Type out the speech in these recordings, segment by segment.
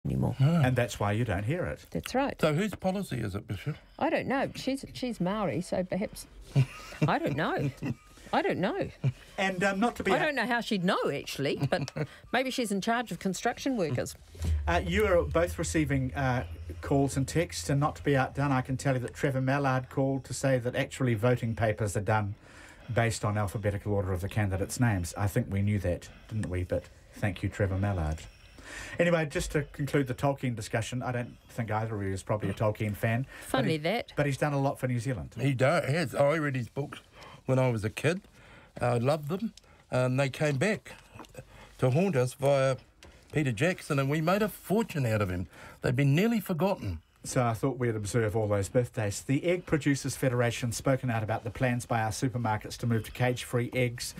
anymore. And that's why you don't hear it. That's right. So whose policy is it, Bishop? I don't know. She's Maori, so perhaps... I don't know. And not to be... I don't know how she'd know, actually, but maybe she's in charge of construction workers. You are both receiving calls and texts, and not to be outdone, I can tell you that Trevor Mallard called to say that actually voting papers are done based on alphabetical order of the candidates' names. I think we knew that, didn't we? But thank you, Trevor Mallard. Anyway, just to conclude the Tolkien discussion, I don't think either of you is probably a Tolkien fan. Funny that. But he's done a lot for New Zealand. He has. I read his books when I was a kid. I loved them. And they came back to haunt us via Peter Jackson, and we made a fortune out of him. They've been nearly forgotten. So I thought we'd observe all those birthdays. The Egg Producers Federation spoken out about the plans by our supermarkets to move to cage-free eggs.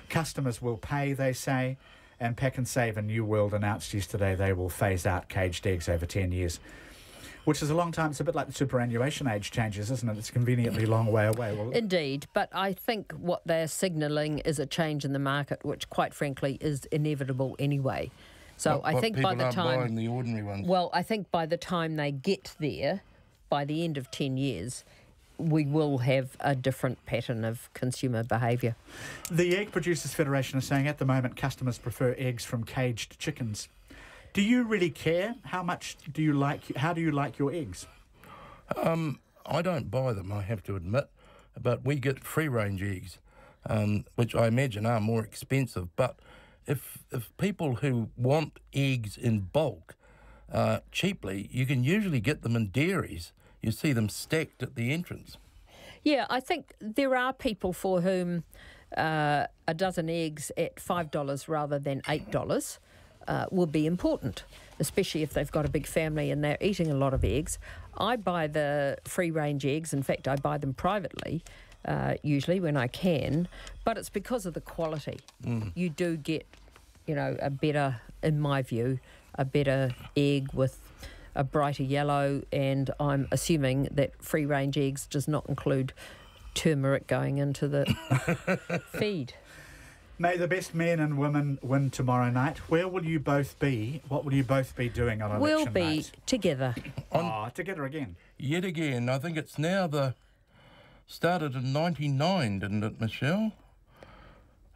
Customers will pay, they say. And Pack and Save and New World announced yesterday they will phase out caged eggs over 10 years, which is a long time. It's a bit like the superannuation age changes, isn't it? It's a conveniently long way away. Well, indeed, but I think what they're signalling is a change in the market, which, quite frankly, is inevitable anyway. So I think by the time... buying the ordinary ones. Well, I think by the time they get there, by the end of 10 years... we will have a different pattern of consumer behaviour. The Egg Producers Federation is saying at the moment customers prefer eggs from caged chickens. Do you really care? How do you like your eggs? I don't buy them, I have to admit, but we get free-range eggs, which I imagine are more expensive. But if people who want eggs in bulk cheaply, you can usually get them in dairies. You see them stacked at the entrance. Yeah, I think there are people for whom a dozen eggs at $5 rather than $8 will be important, especially if they've got a big family and they're eating a lot of eggs. I buy the free-range eggs. In fact, I buy them privately, usually when I can, but it's because of the quality. You do get, a better, in my view, a better egg with a brighter yellow, and I'm assuming that free-range eggs does not include turmeric going into the feed. May the best men and women win tomorrow night. Where will you both be? What will you both be doing on election night? We'll be together. Together again. Yet again. I think it's now started in 99, didn't it, Michelle?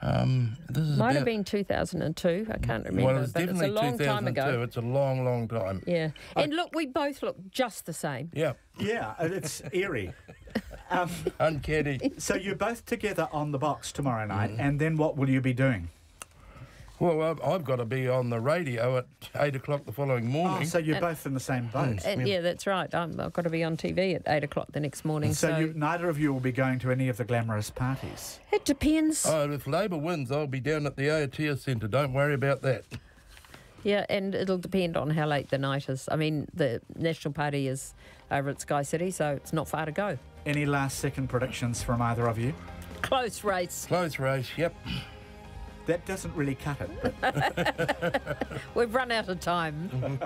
Might have been 2002. I can't remember. Well, it's but definitely it's a long 2002. time ago. It's a long, long time. Yeah. And look, we both look just the same. Yeah. Yeah, it's eerie. Uncanny. So you're both together on the box tomorrow night, and then what will you be doing? Well, I've got to be on the radio at 8 o'clock the following morning. Oh, so you're both in the same boat. Yeah, that's right. I've got to be on TV at 8 o'clock the next morning. So neither of you will be going to any of the glamorous parties? It depends. Oh, if Labor wins, I'll be down at the Aotea Centre. Don't worry about that. Yeah, and it'll depend on how late the night is. I mean, the National Party is over at Sky City, so it's not far to go. Any last-second predictions from either of you? Close race. Close race, yep. That doesn't really cut it. But we've run out of time.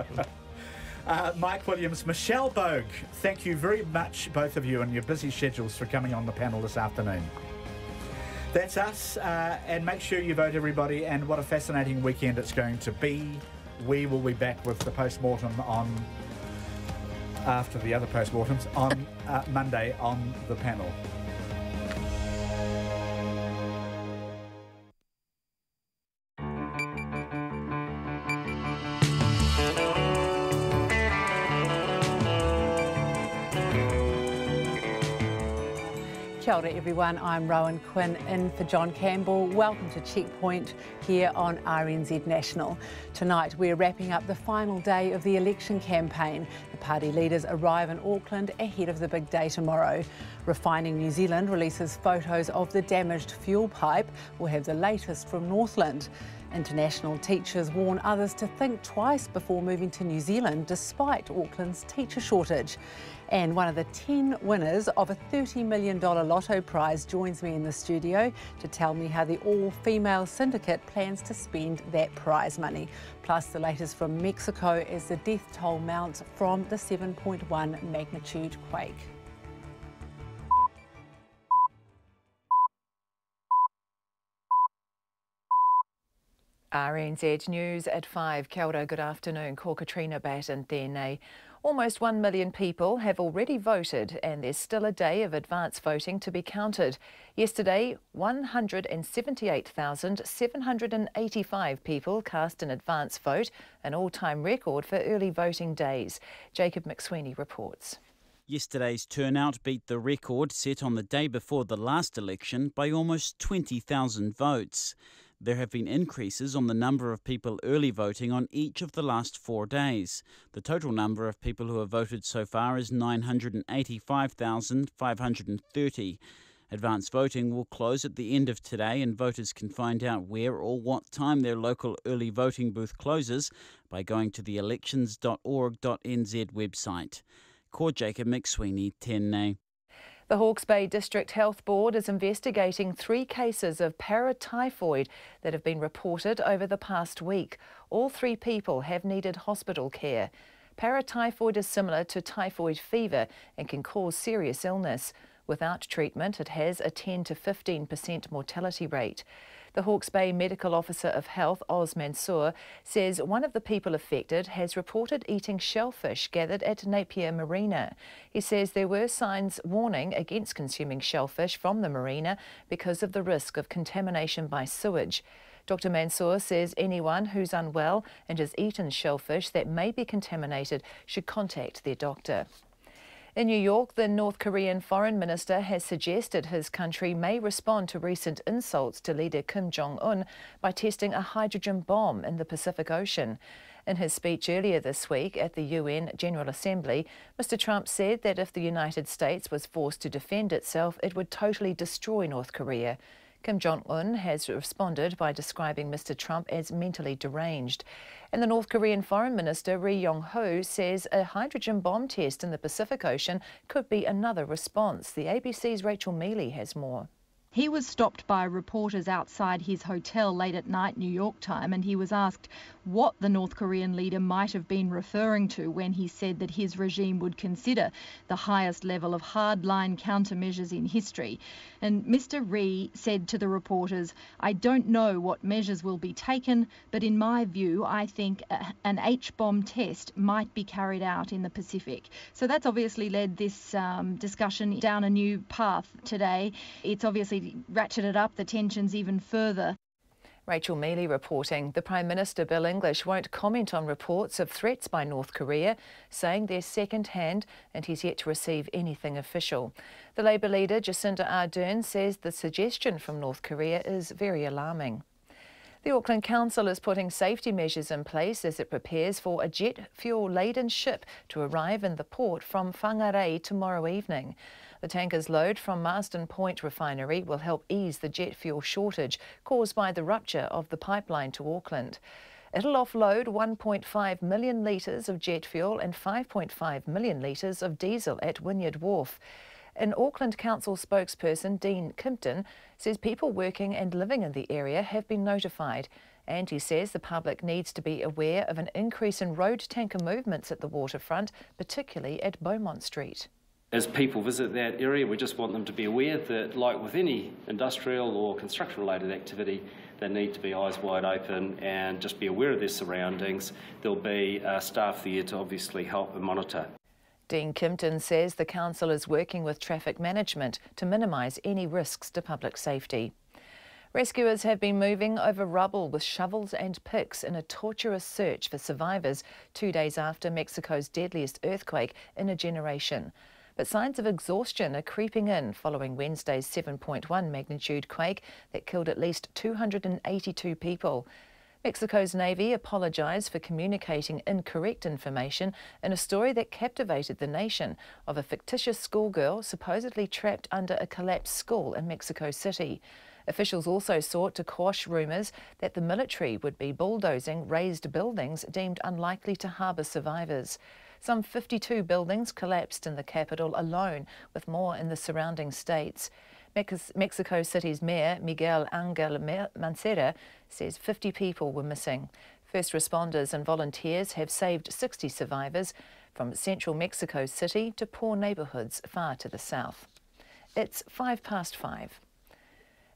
Mike Williams, Michelle Bogue, thank you very much, both of you, and your busy schedules for coming on the panel this afternoon. That's us, and make sure you vote, everybody, and what a fascinating weekend it's going to be. We will be back with the post-mortem after the other post-mortems on Monday on the panel. Kia ora everyone, I'm Rowan Quinn in for John Campbell. Welcome to Checkpoint here on RNZ National. Tonight we're wrapping up the final day of the election campaign. The party leaders arrive in Auckland ahead of the big day tomorrow. Refining New Zealand releases photos of the damaged fuel pipe. We'll have the latest from Northland. International teachers warn others to think twice before moving to New Zealand despite Auckland's teacher shortage. And one of the 10 winners of a $30 million Lotto prize joins me in the studio to tell me how the all-female Syndicate plans to spend that prize money. Plus the latest from Mexico as the death toll mounts from the 7.1 magnitude quake. RNZ News at 5. Kia ora, good afternoon. Ko Katrina Batten tēnei. Almost 1 million people have already voted and there's still a day of advance voting to be counted. Yesterday, 178,785 people cast an advance vote, an all-time record for early voting days. Jacob McSweeney reports. Yesterday's turnout beat the record set on the day before the last election by almost 20,000 votes. There have been increases on the number of people early voting on each of the last 4 days. The total number of people who have voted so far is 985,530. Advance voting will close at the end of today and voters can find out where or what time their local early voting booth closes by going to the elections.org.nz website. Ko Jacob McSweeney, tēnei. The Hawke's Bay District Health Board is investigating 3 cases of paratyphoid that have been reported over the past week. All 3 people have needed hospital care. Paratyphoid is similar to typhoid fever and can cause serious illness. Without treatment, it has a 10 to 15% mortality rate. The Hawke's Bay Medical Officer of Health, Oz Mansour, says one of the people affected has reported eating shellfish gathered at Napier Marina. He says there were signs warning against consuming shellfish from the marina because of the risk of contamination by sewage. Dr Mansour says anyone who's unwell and has eaten shellfish that may be contaminated should contact their doctor. In New York, the North Korean foreign minister has suggested his country may respond to recent insults to leader Kim Jong-un by testing a hydrogen bomb in the Pacific Ocean. In his speech earlier this week at the UN General Assembly, Mr Trump said that if the United States was forced to defend itself, it would totally destroy North Korea. Kim Jong-un has responded by describing Mr Trump as mentally deranged. And the North Korean Foreign Minister Ri Yong-ho says a hydrogen bomb test in the Pacific Ocean could be another response. The ABC's Rachel Mealy has more. He was stopped by reporters outside his hotel late at night, New York time, and he was asked what the North Korean leader might have been referring to when he said that his regime would consider the highest level of hardline countermeasures in history. And Mr. Ri said to the reporters, "I don't know what measures will be taken, but in my view, I think an H-bomb test might be carried out in the Pacific." So that's obviously led this discussion down a new path today. It's obviously ratcheted up the tensions even further. Rachel Mealy reporting. The Prime Minister, Bill English, won't comment on reports of threats by North Korea, saying they're second-hand and he's yet to receive anything official. The Labour leader, Jacinda Ardern, says the suggestion from North Korea is very alarming. The Auckland Council is putting safety measures in place as it prepares for a jet fuel-laden ship to arrive in the port from Whangarei tomorrow evening. The tanker's load from Marsden Point refinery will help ease the jet fuel shortage caused by the rupture of the pipeline to Auckland. It'll offload 1.5 million litres of jet fuel and 5.5 million litres of diesel at Wynyard Wharf. An Auckland Council spokesperson, Dean Kimpton, says people working and living in the area have been notified. And he says the public needs to be aware of an increase in road tanker movements at the waterfront, particularly at Beaumont Street. As people visit that area, we just want them to be aware that, like with any industrial or construction-related activity, they need to be eyes wide open and just be aware of their surroundings. There'll be staff there to obviously help and monitor. Dean Kimpton says the council is working with traffic management to minimise any risks to public safety. Rescuers have been moving over rubble with shovels and picks in a torturous search for survivors 2 days after Mexico's deadliest earthquake in a generation. But signs of exhaustion are creeping in following Wednesday's 7.1 magnitude quake that killed at least 282 people. Mexico's Navy apologised for communicating incorrect information in a story that captivated the nation of a fictitious schoolgirl supposedly trapped under a collapsed school in Mexico City. Officials also sought to quash rumours that the military would be bulldozing raised buildings deemed unlikely to harbour survivors. Some 52 buildings collapsed in the capital alone, with more in the surrounding states. Mexico City's Mayor, Miguel Angel Mancera, says 50 people were missing. First responders and volunteers have saved 60 survivors from central Mexico City to poor neighbourhoods far to the south. It's 5 past 5.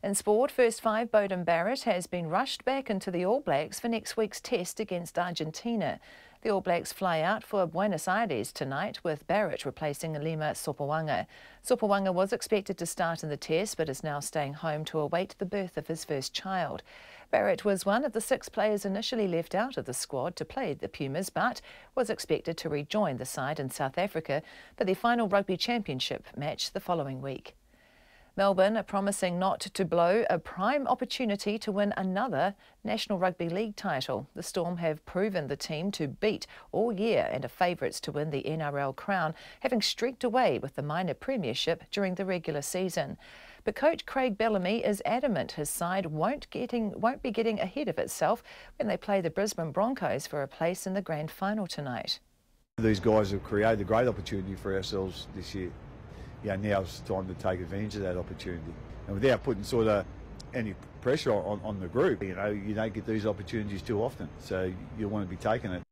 In sport, first five Beauden Barrett has been rushed back into the All Blacks for next week's test against Argentina. The All Blacks fly out for Buenos Aires tonight, with Barrett replacing Lima Sopoaga. Sopoaga was expected to start in the test, but is now staying home to await the birth of his first child. Barrett was one of the 6 players initially left out of the squad to play the Pumas, but was expected to rejoin the side in South Africa for their final rugby championship match the following week. Melbourne are promising not to blow a prime opportunity to win another National Rugby League title. The Storm have proven the team to beat all year and are favourites to win the NRL crown, having streaked away with the minor premiership during the regular season. But coach Craig Bellamy is adamant his side won't be getting ahead of itself when they play the Brisbane Broncos for a place in the grand final tonight. These guys have created a great opportunity for ourselves this year. Now it's time to take advantage of that opportunity, and without putting sort of any pressure on the group. You don't get these opportunities too often, so you want to be taking it.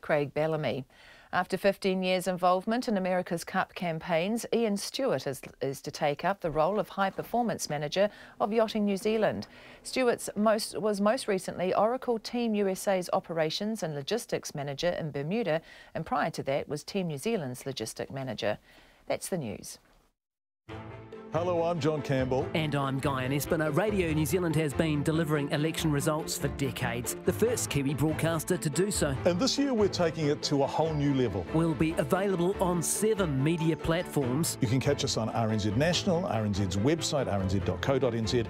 Craig Bellamy. After 15 years' involvement in America's Cup campaigns, Ian Stewart is to take up the role of High Performance Manager of Yachting New Zealand. Stewart was most recently Oracle Team USA's Operations and Logistics Manager in Bermuda, and prior to that was Team New Zealand's Logistic Manager. That's the news. Hello, I'm John Campbell. And I'm Guyan Espiner. Radio New Zealand has been delivering election results for decades, the first Kiwi broadcaster to do so. And this year we're taking it to a whole new level. We'll be available on 7 media platforms. You can catch us on RNZ National, RNZ's website, rnz.co.nz,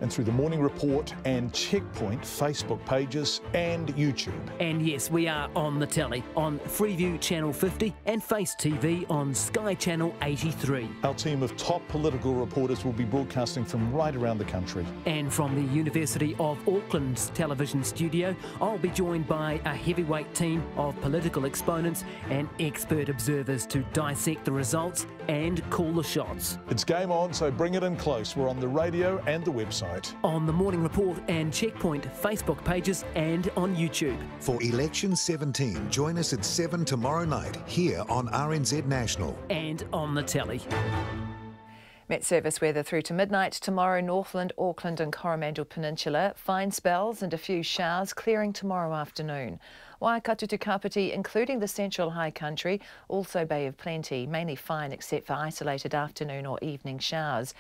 and through the Morning Report and Checkpoint Facebook pages and YouTube. And yes, we are on the telly, on Freeview Channel 50 and Face TV on Sky Channel 83. Our team of top political reporters will be broadcasting from right around the country. And from the University of Auckland's television studio, I'll be joined by a heavyweight team of political exponents and expert observers to dissect the results and call the shots. It's game on, so bring it in close. We're on the radio and the website. On the Morning Report and Checkpoint Facebook pages and on YouTube. For Election 17, join us at 7 tomorrow night here on RNZ National. And on the telly. Met Service weather through to midnight tomorrow. Northland, Auckland and Coromandel Peninsula. Fine spells and a few showers, clearing tomorrow afternoon. Waikato to Kapiti, including the central high country, also Bay of Plenty, mainly fine except for isolated afternoon or evening showers.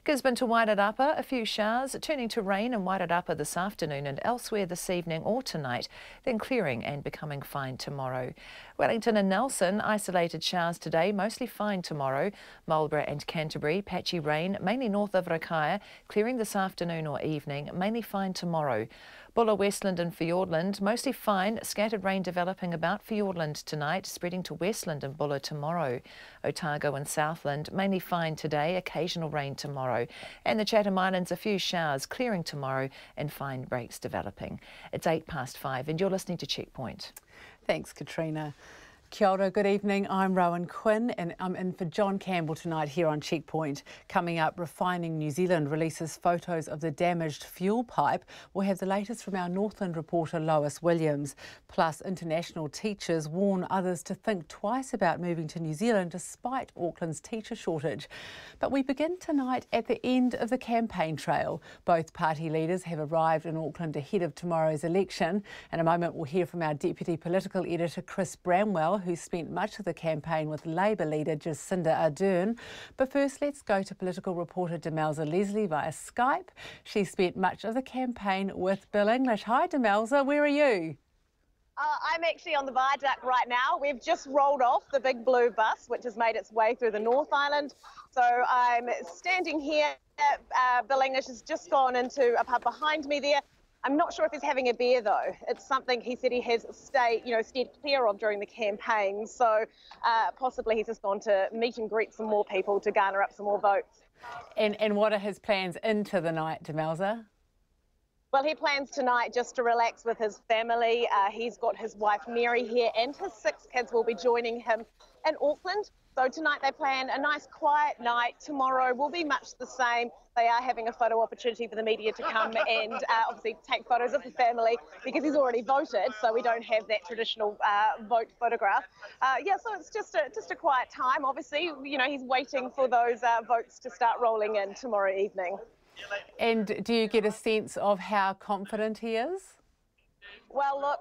Gisborne to Wairarapa, a few showers, turning to rain in Wairarapa this afternoon and elsewhere this evening or tonight, then clearing and becoming fine tomorrow. Wellington and Nelson, isolated showers today, mostly fine tomorrow. Marlborough and Canterbury, patchy rain, mainly north of Rakaia, clearing this afternoon or evening, mainly fine tomorrow. Bulla, Westland and Fiordland, mostly fine, scattered rain developing about Fiordland tonight, spreading to Westland and Bulla tomorrow. Otago and Southland, mainly fine today, occasional rain tomorrow. And the Chatham Islands, a few showers, clearing tomorrow and fine breaks developing. It's 5:08 and you're listening to Checkpoint. Thanks, Katrina. Kia ora, good evening. I'm Rowan Quinn and I'm in for John Campbell tonight here on Checkpoint. Coming up, Refining New Zealand releases photos of the damaged fuel pipe. We'll have the latest from our Northland reporter Lois Williams. Plus, international teachers warn others to think twice about moving to New Zealand despite Auckland's teacher shortage. But we begin tonight at the end of the campaign trail. Both party leaders have arrived in Auckland ahead of tomorrow's election. In a moment, we'll hear from our Deputy Political Editor Chris Bramwell, who spent much of the campaign with Labour leader Jacinda Ardern. But first, let's go to political reporter Demelza Leslie via Skype. She spent much of the campaign with Bill English. Hi, Demelza, where are you? I'm actually on the viaduct right now. We've just rolled off the big blue bus, which has made its way through the North Island. So I'm standing here. Bill English has just gone into a pub behind me there. I'm not sure if he's having a beer, though. It's something he said he has steered clear of during the campaign. So possibly he's just gone to meet and greet some more people to garner up some more votes. And what are his plans into the night, Demelza? Well, he plans tonight just to relax with his family. He's got his wife Mary here and his 6 kids will be joining him in Auckland. So tonight they plan a nice quiet night. Tomorrow will be much the same. They are having a photo opportunity for the media to come and obviously take photos of the family because he's already voted, so we don't have that traditional vote photograph. So it's just a quiet time. Obviously, he's waiting for those votes to start rolling in tomorrow evening. And do you get a sense of how confident he is? Well, look,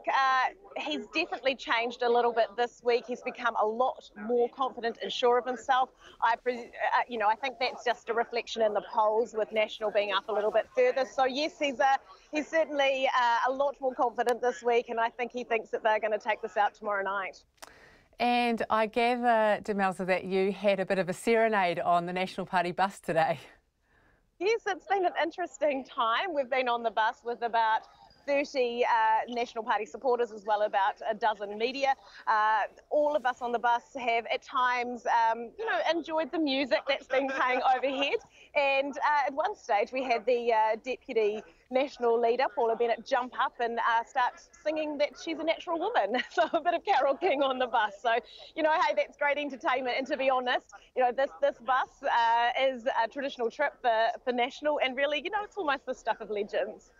he's definitely changed a little bit this week. He's become a lot more confident and sure of himself. I think that's just a reflection in the polls, with National being up a little bit further. So yes, he's certainly a lot more confident this week, and I think he thinks that they're going to take this out tomorrow night. And I gather, Demelza, that you had a bit of a serenade on the National Party bus today. Yes, it's been an interesting time. We've been on the bus with about 30 National Party supporters, as well as about a dozen media. All of us on the bus have at times, enjoyed the music that's been playing overhead. And at one stage we had the Deputy National Leader, Paula Bennett, jump up and start singing that she's a natural woman. So a bit of Carol King on the bus. So, hey, that's great entertainment. And to be honest, this bus is a traditional trip for National, and really, it's almost the stuff of legends.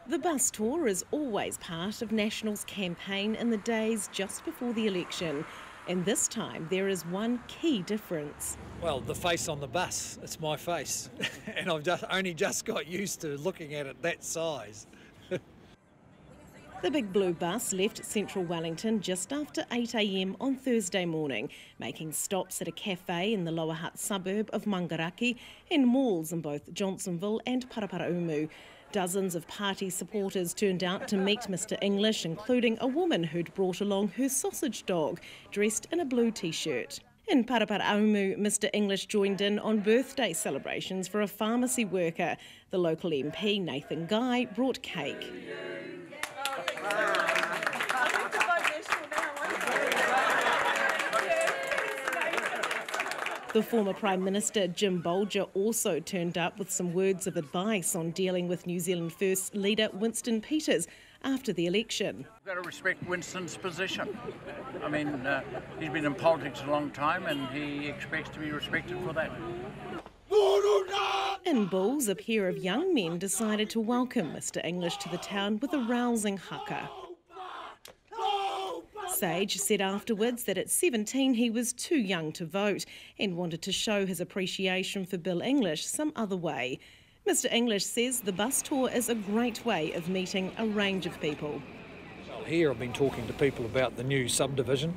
The bus tour is always part of National's campaign in the days just before the election. And this time there is one key difference. Well, the face on the bus, it's my face. And I've only just got used to looking at it that size. The big blue bus left central Wellington just after 8 a.m. on Thursday morning, making stops at a cafe in the Lower Hutt suburb of Mangaraki and malls in both Johnsonville and Paraparaumu. Dozens of party supporters turned out to meet Mr English, including a woman who'd brought along her sausage dog, dressed in a blue t-shirt. In Paraparaumu, Mr English joined in on birthday celebrations for a pharmacy worker. The local MP, Nathan Guy, brought cake. The former Prime Minister, Jim Bolger, also turned up with some words of advice on dealing with New Zealand First leader Winston Peters after the election. We've got to respect Winston's position. I mean, he's been in politics a long time and he expects to be respected for that. In Bulls, a pair of young men decided to welcome Mr English to the town with a rousing haka. Sage said afterwards that at 17 he was too young to vote and wanted to show his appreciation for Bill English some other way. Mr English says the bus tour is a great way of meeting a range of people. Well, here I've been talking to people about the new subdivision,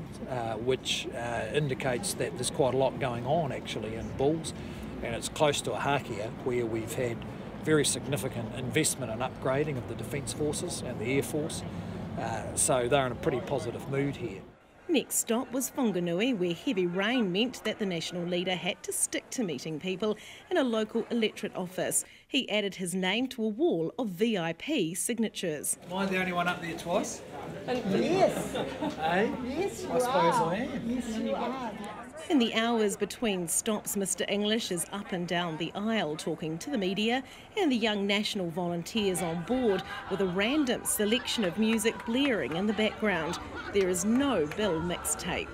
which indicates that there's quite a lot going on actually in Bulls, and it's close to a Hakia where we've had very significant investment and upgrading of the Defence Forces and the Air Force. So they're in a pretty positive mood here. Next stop was Whanganui, where heavy rain meant that the National leader had to stick to meeting people in a local electorate office. He added his name to a wall of VIP signatures. Am I the only one up there twice? Yes. Hey? Yes, you I suppose are. I am. Yes, you are. In the hours between stops, Mr English is up and down the aisle talking to the media and the young National volunteers on board with a random selection of music blaring in the background. There is no Bill mixtape.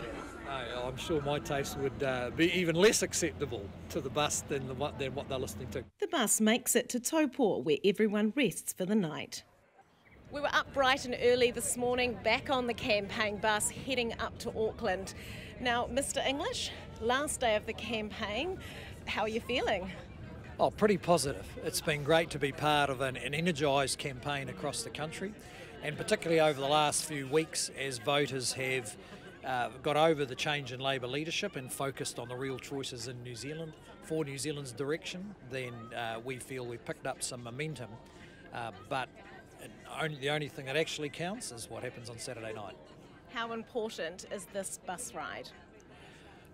I'm sure my taste would be even less acceptable to the bus than what they're listening to. The bus makes it to Taupō, where everyone rests for the night. We were up bright and early this morning, back on the campaign bus, heading up to Auckland. Now, Mr English, last day of the campaign, how are you feeling? Oh, pretty positive. It's been great to be part of an energised campaign across the country, and particularly over the last few weeks as voters have got over the change in Labour leadership and focused on the real choices in New Zealand for New Zealand's direction. Then we feel we've picked up some momentum, but the only thing that actually counts is what happens on Saturday night. How important is this bus ride?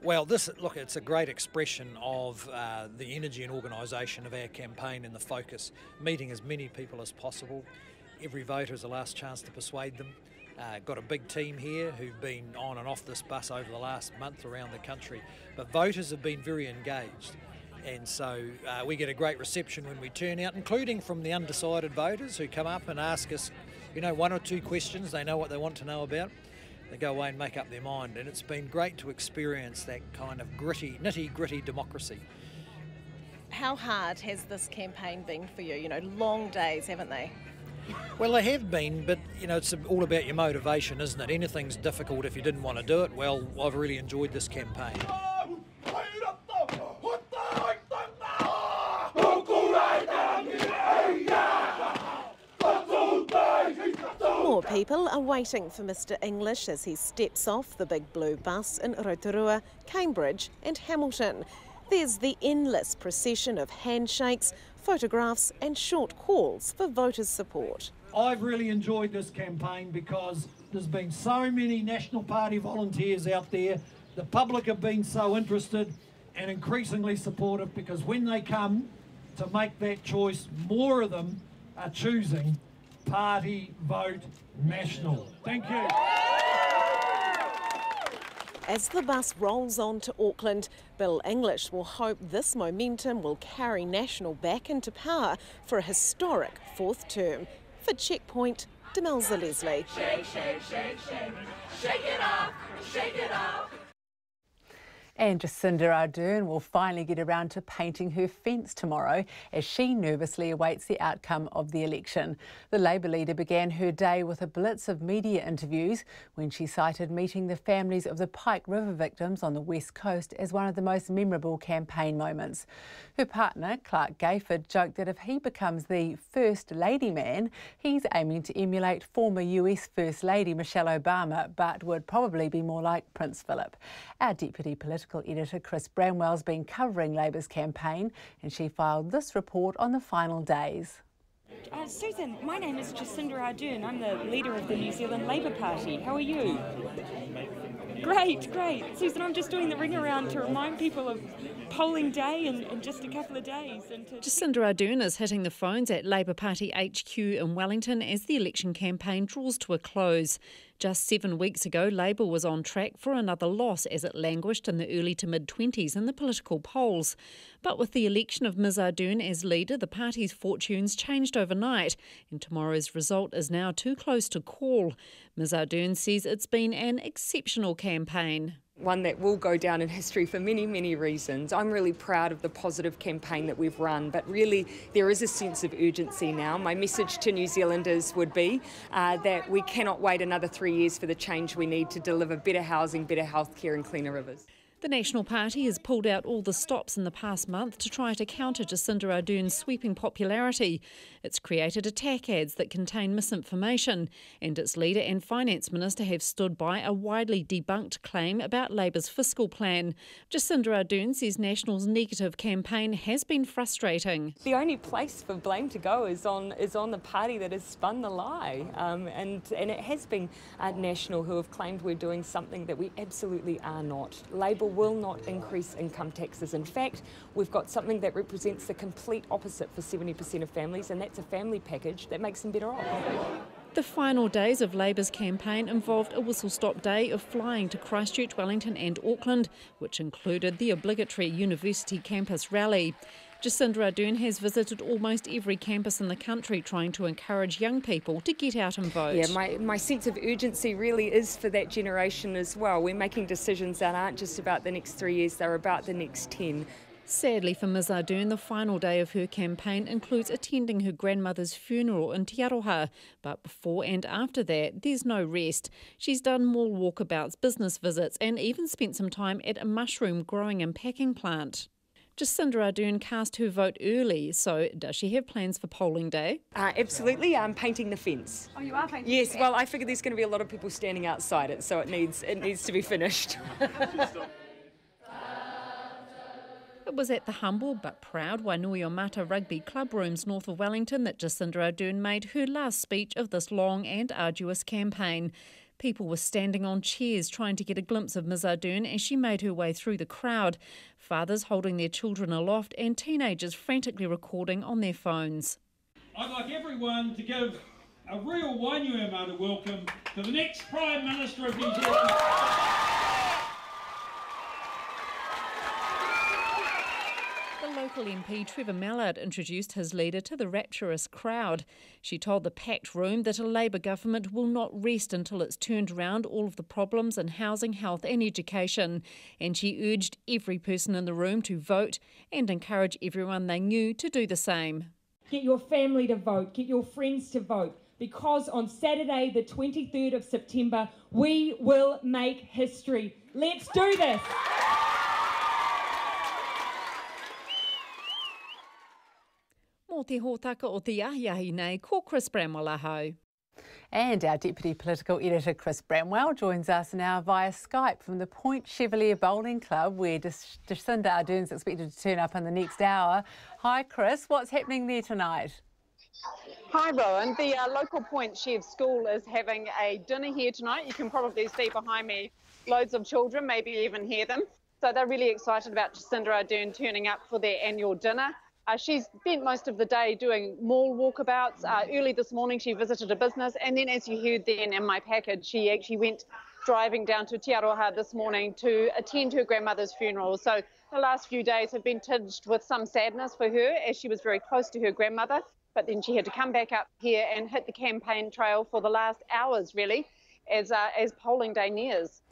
Well, it's a great expression of the energy and organisation of our campaign and the focus, meeting as many people as possible. Every voter has a last chance to persuade them. Got a big team here who've been on and off this bus over the last month around the country, but voters have been very engaged. And so we get a great reception when we turn out, including from the undecided voters who come up and ask us, one or two questions. They know what they want to know about. They go away and make up their mind, and it's been great to experience that kind of nitty-gritty democracy. How hard has this campaign been for you? Long days, haven't they? Well, they have been, but it's all about your motivation, isn't it? Anything's difficult if you didn't want to do it. Well, I've really enjoyed this campaign. More people are waiting for Mr English as he steps off the big blue bus in Rotorua, Cambridge and Hamilton. There's the endless procession of handshakes, photographs and short calls for voters' support. I've really enjoyed this campaign because there's been so many National Party volunteers out there. The public have been so interested and increasingly supportive, because when they come to make that choice, more of them are choosing Party Vote National. Thank you. As the bus rolls on to Auckland, Bill English will hope this momentum will carry National back into power for a historic fourth term. For Checkpoint, Demelza Leslie. Shake, shake, shake, shake, shake it off, shake it off. And Jacinda Ardern will finally get around to painting her fence tomorrow as she nervously awaits the outcome of the election. The Labour leader began her day with a blitz of media interviews when she cited meeting the families of the Pike River victims on the West Coast as one of the most memorable campaign moments. Her partner, Clark Gayford, joked that if he becomes the First Lady man, he's aiming to emulate former US First Lady Michelle Obama, but would probably be more like Prince Philip. Our deputy political editor Chris Bramwell's been covering Labour's campaign, and she filed this report on the final days. Susan, my name is Jacinda Ardern. I'm the leader of the New Zealand Labour Party. How are you? Great, great. Susan, I'm just doing the ring around to remind people of polling day in just a couple of days. Jacinda Ardern is hitting the phones at Labour Party HQ in Wellington as the election campaign draws to a close. Just 7 weeks ago, Labour was on track for another loss as it languished in the early to mid-20s in the political polls. But with the election of Ms Ardern as leader, the party's fortunes changed overnight, and tomorrow's result is now too close to call. Ms Ardern says it's been an exceptional campaign. One that will go down in history for many, many reasons. I'm really proud of the positive campaign that we've run, but really there is a sense of urgency now. My message to New Zealanders would be that we cannot wait another 3 years for the change we need to deliver better housing, better healthcare and cleaner rivers. The National Party has pulled out all the stops in the past month to try to counter Jacinda Ardern's sweeping popularity. It's created attack ads that contain misinformation, and its leader and finance minister have stood by a widely debunked claim about Labour's fiscal plan. Jacinda Ardern says National's negative campaign has been frustrating. The only place for blame to go is on the party that has spun the lie, and it has been National who have claimed we're doing something that we absolutely are not. Labour will not increase income taxes. In fact, we've got something that represents the complete opposite for 70% of families, and that's a family package that makes them better off. The final days of Labour's campaign involved a whistle-stop day of flying to Christchurch, Wellington and Auckland, which included the obligatory university campus rally. Jacinda Ardern has visited almost every campus in the country, trying to encourage young people to get out and vote. Yeah, my sense of urgency really is for that generation as well. We're making decisions that aren't just about the next 3 years, they're about the next 10. Sadly for Ms Ardern, the final day of her campaign includes attending her grandmother's funeral in Te Aroha. But before and after that, there's no rest. She's done more walkabouts, business visits and even spent some time at a mushroom growing and packing plant. Jacinda Ardern cast her vote early, so does she have plans for polling day? Absolutely, I'm painting the fence. Oh, you are painting? Yes, well, I figure there's going to be a lot of people standing outside it, so it needs to be finished. It was at the humble but proud Wainuiomata Rugby Club rooms north of Wellington that Jacinda Ardern made her last speech of this long and arduous campaign. People were standing on chairs trying to get a glimpse of Ms Ardern as she made her way through the crowd, fathers holding their children aloft and teenagers frantically recording on their phones. I'd like everyone to give a real Wainuiomata welcome to the next Prime Minister of New Zealand. Local MP Trevor Mallard introduced his leader to the rapturous crowd. She told the packed room that a Labour government will not rest until it's turned around all of the problems in housing, health and education. And she urged every person in the room to vote and encourage everyone they knew to do the same. Get your family to vote, get your friends to vote, because on Saturday the 23rd of September we will make history. Let's do this! Mō te hōtaka o te ahiahi nei, ko Chris Bramwell ahau. And our Deputy Political Editor Chris Bramwell joins us now via Skype from the Point Chevalier Bowling Club, where Jacinda Ardern is expected to turn up in the next hour. Hi Chris, what's happening there tonight? Hi Rowan, the local Point Chev school is having a dinner here tonight. You can probably see behind me loads of children, maybe even hear them. So they're really excited about Jacinda Ardern turning up for their annual dinner. She's spent most of the day doing mall walkabouts. Early this morning she visited a business, and then as you heard then in my package, she actually went driving down to Te Aroha this morning to attend her grandmother's funeral. So the last few days have been tinged with some sadness for her, as she was very close to her grandmother, but then she had to come back up here and hit the campaign trail for the last hours really, as polling day nears.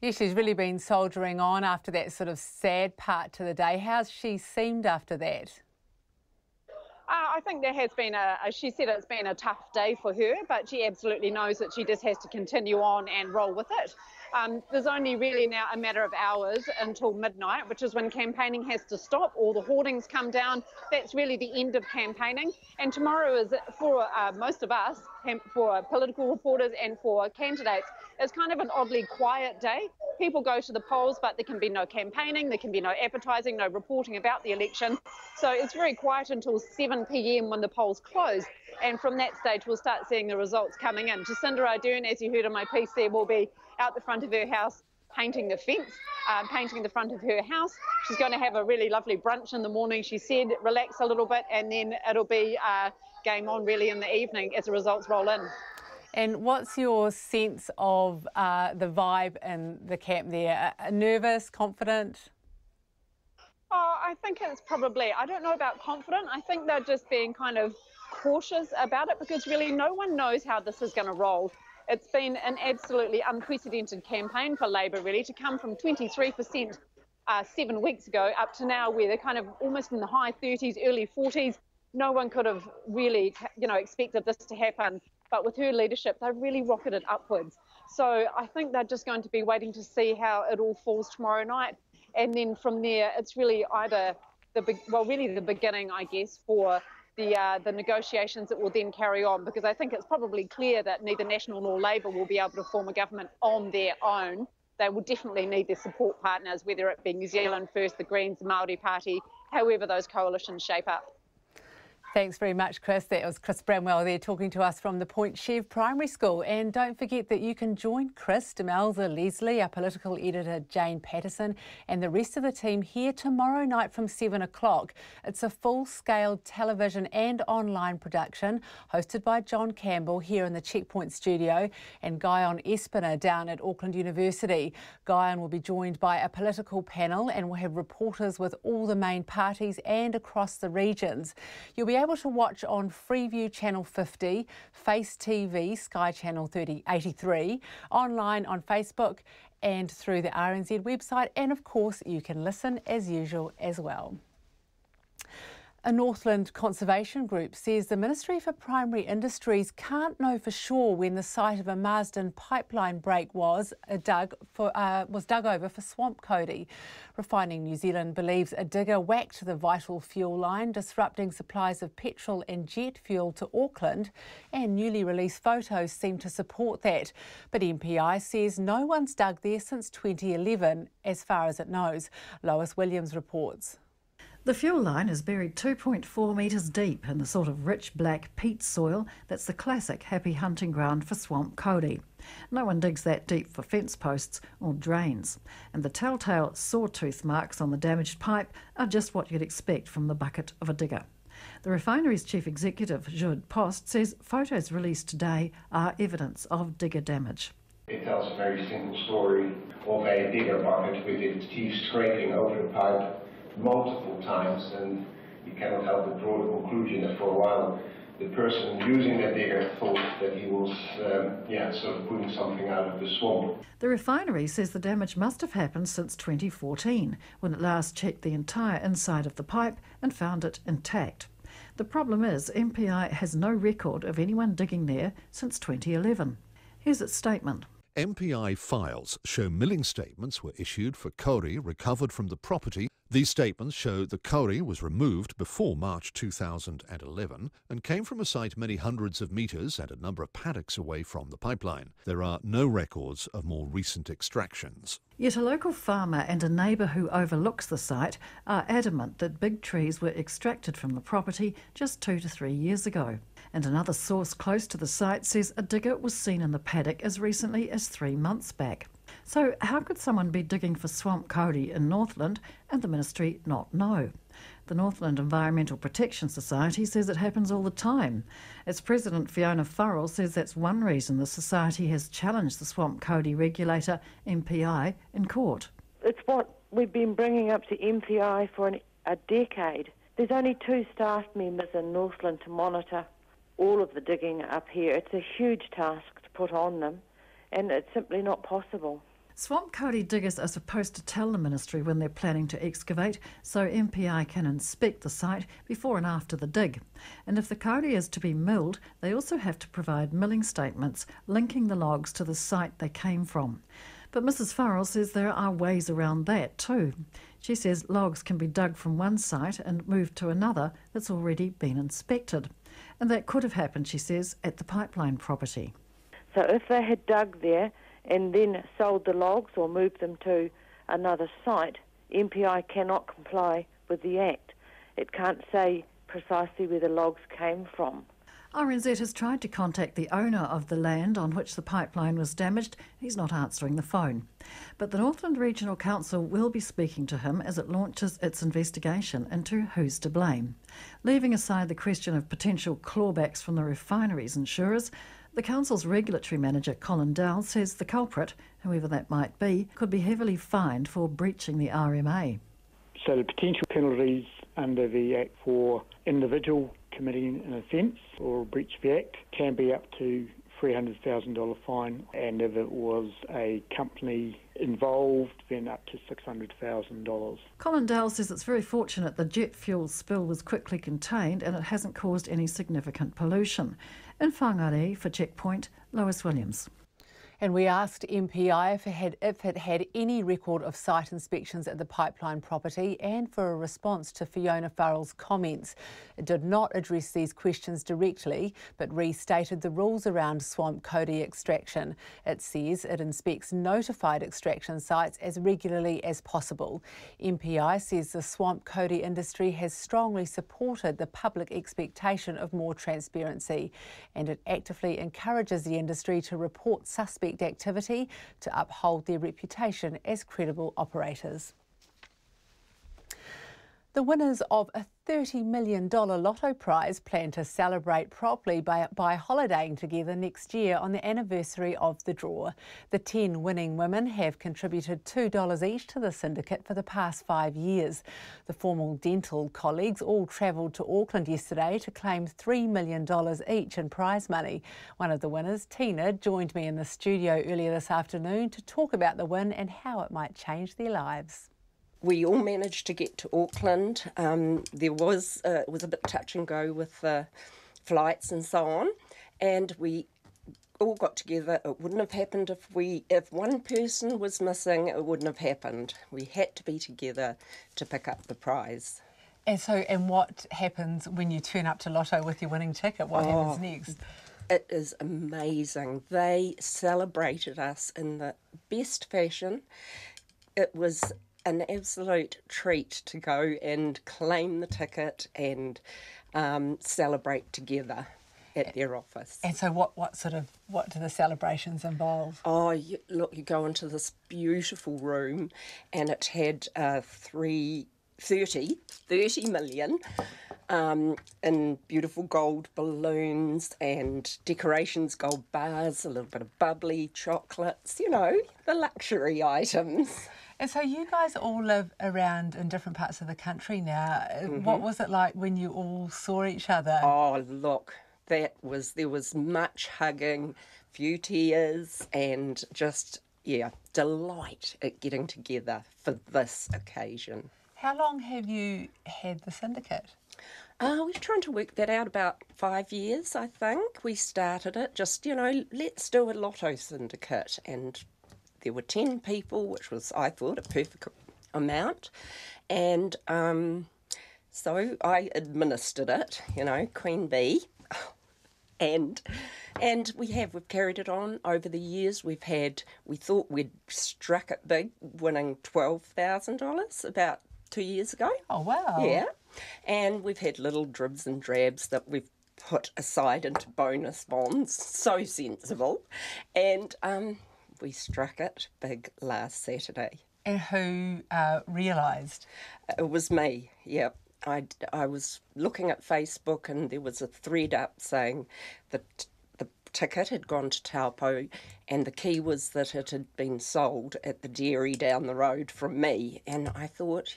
Yeah, she's really been soldiering on after that sort of sad part to the day. How's she seemed after that? I think there has been she said it's been a tough day for her, but she absolutely knows that she just has to continue on and roll with it. There's only really now a matter of hours until midnight, which is when campaigning has to stop. All the hoardings come down. That's really the end of campaigning. And tomorrow is, for most of us, for political reporters and for candidates, is kind of an oddly quiet day. People go to the polls, but there can be no campaigning, there can be no advertising, no reporting about the election. So it's very quiet until 7 p.m. when the polls close. And from that stage, we'll start seeing the results coming in. Jacinda Ardern, as you heard in my piece there, will be out the front of her house painting the fence, painting the front of her house. She's going to have a really lovely brunch in the morning, she said, relax a little bit, and then it'll be game on really in the evening as the results roll in. And what's your sense of the vibe in the camp there? Nervous, confident? Oh, I think it's probably, I don't know about confident. I think they're just being kind of cautious about it, because really no one knows how this is going to roll. It's been an absolutely unprecedented campaign for Labor, really, to come from 23% 7 weeks ago up to now, where they're kind of almost in the high 30s, early 40s. No one could have really, expected this to happen. But with her leadership, they've really rocketed upwards. So I think they're just going to be waiting to see how it all falls tomorrow night. And then from there, it's really either the beginning, I guess, for the negotiations that will then carry on, because I think it's probably clear that neither National nor Labor will be able to form a government on their own. They will definitely need their support partners, whether it be New Zealand First, the Greens, the Māori Party, however those coalitions shape up. Thanks very much, Chris. That was Chris Bramwell there talking to us from the Point Chev Primary School. And don't forget that you can join Chris, Demelza Leslie, our political editor Jane Patterson, and the rest of the team here tomorrow night from 7 o'clock. It's a full-scale television and online production hosted by John Campbell here in the Checkpoint studio and Guyon Espiner down at Auckland University. Guyon will be joined by a political panel and will have reporters with all the main parties and across the regions. You'll be able to watch on Freeview Channel 50, Face TV, Sky Channel 83, online on Facebook and through the RNZ website, and of course you can listen as usual as well. A Northland conservation group says the Ministry for Primary Industries can't know for sure when the site of a Marsden pipeline break was dug over for swamp Cody. Refining New Zealand believes a digger whacked the vital fuel line, disrupting supplies of petrol and jet fuel to Auckland, and newly released photos seem to support that. But MPI says no one's dug there since 2011, as far as it knows. Lois Williams reports. The fuel line is buried 2.4 metres deep in the sort of rich black peat soil that's the classic happy hunting ground for swamp Cody. No one digs that deep for fence posts or drains, and the telltale sawtooth marks on the damaged pipe are just what you'd expect from the bucket of a digger. The refinery's chief executive, Jude Post, says photos released today are evidence of digger damage. It tells a very simple story of a digger bucket with its teeth scraping over the pipe multiple times, and you cannot help but draw the conclusion that for a while the person using that digger thought that he was sort of putting something out of the swamp. The refinery says the damage must have happened since 2014, when it last checked the entire inside of the pipe and found it intact. The problem is MPI has no record of anyone digging there since 2011. Here's its statement. MPI files show milling statements were issued for kauri recovered from the property. These statements show the kauri was removed before March 2011 and came from a site many hundreds of metres and a number of paddocks away from the pipeline. There are no records of more recent extractions. Yet a local farmer and a neighbour who overlooks the site are adamant that big trees were extracted from the property just 2 to 3 years ago. And another source close to the site says a digger was seen in the paddock as recently as 3 months back. So how could someone be digging for swamp kauri in Northland and the ministry not know? The Northland Environmental Protection Society says it happens all the time. Its president, Fiona Farrell, says that's one reason the society has challenged the swamp kauri regulator, MPI, in court. It's what we've been bringing up to MPI for a decade. There's only 2 staff members in Northland to monitor all of the digging up here. It's a huge task to put on them, and it's simply not possible. Swamp kauri diggers are supposed to tell the ministry when they're planning to excavate, so MPI can inspect the site before and after the dig. And if the kauri is to be milled, they also have to provide milling statements linking the logs to the site they came from. But Mrs Farrell says there are ways around that too. She says logs can be dug from one site and moved to another that's already been inspected. And that could have happened, she says, at the pipeline property. So if they had dug there and then sold the logs or moved them to another site, MPI cannot comply with the Act. It can't say precisely where the logs came from. RNZ has tried to contact the owner of the land on which the pipeline was damaged. He's not answering the phone. But the Northland Regional Council will be speaking to him as it launches its investigation into who's to blame. Leaving aside the question of potential clawbacks from the refinery's insurers, the council's regulatory manager, Colin Dowell, says the culprit, whoever that might be, could be heavily fined for breaching the RMA. So the potential penalties under the Act for individual committing an offence or breach of the Act can be up to $300,000 fine, and if it was a company involved, then up to $600,000. Colin Dowell says it's very fortunate the jet fuel spill was quickly contained and it hasn't caused any significant pollution. In Whangarei for Checkpoint, Lois Williams. And we asked MPI if it had any record of site inspections at the pipeline property and for a response to Fiona Farrell's comments. It did not address these questions directly, but restated the rules around swamp kauri extraction. It says it inspects notified extraction sites as regularly as possible. MPI says the swamp kauri industry has strongly supported the public expectation of more transparency, and it actively encourages the industry to report suspect activity to uphold their reputation as credible operators. The winners of a $30 million Lotto prize plan to celebrate properly by holidaying together next year on the anniversary of the draw. The 10 winning women have contributed $2 each to the syndicate for the past 5 years. The formal dental colleagues all travelled to Auckland yesterday to claim $3 million each in prize money. One of the winners, Tina, joined me in the studio earlier this afternoon to talk about the win and how it might change their lives. We all managed to get to Auckland. There was it was a bit touch and go with the flights and so on, and we all got together. It wouldn't have happened if one person was missing. It wouldn't have happened. We had to be together to pick up the prize. And what happens when you turn up to Lotto with your winning ticket? What happens next? It is amazing. They celebrated us in the best fashion. It was an absolute treat to go and claim the ticket and celebrate together at their office. And so what do the celebrations involve? Oh, you go into this beautiful room, and it had 30 million in beautiful gold balloons and decorations, gold bars, a little bit of bubbly chocolates, you know, the luxury items. And so you guys all live around in different parts of the country now. Mm-hmm. What was it like when you all saw each other? Oh, look, there was much hugging, few tears, and just, delight at getting together for this occasion. How long have you had the syndicate? We're trying to work that out about 5 years, I think. We started it just, let's do a Lotto syndicate. And there were 10 people, which was, I thought, a perfect amount. And so I administered it, Queen Bee. And we've carried it on over the years. We thought we'd struck it big, winning $12,000 about 2 years ago. Oh, wow. Yeah. And we've had little dribs and drabs that we've put aside into bonus bonds. So sensible. And we struck it big last Saturday. And who realised? It was me, yeah. I was looking at Facebook and there was a thread up saying that the ticket had gone to Taupo and the key was that it had been sold at the dairy down the road from me. And I thought,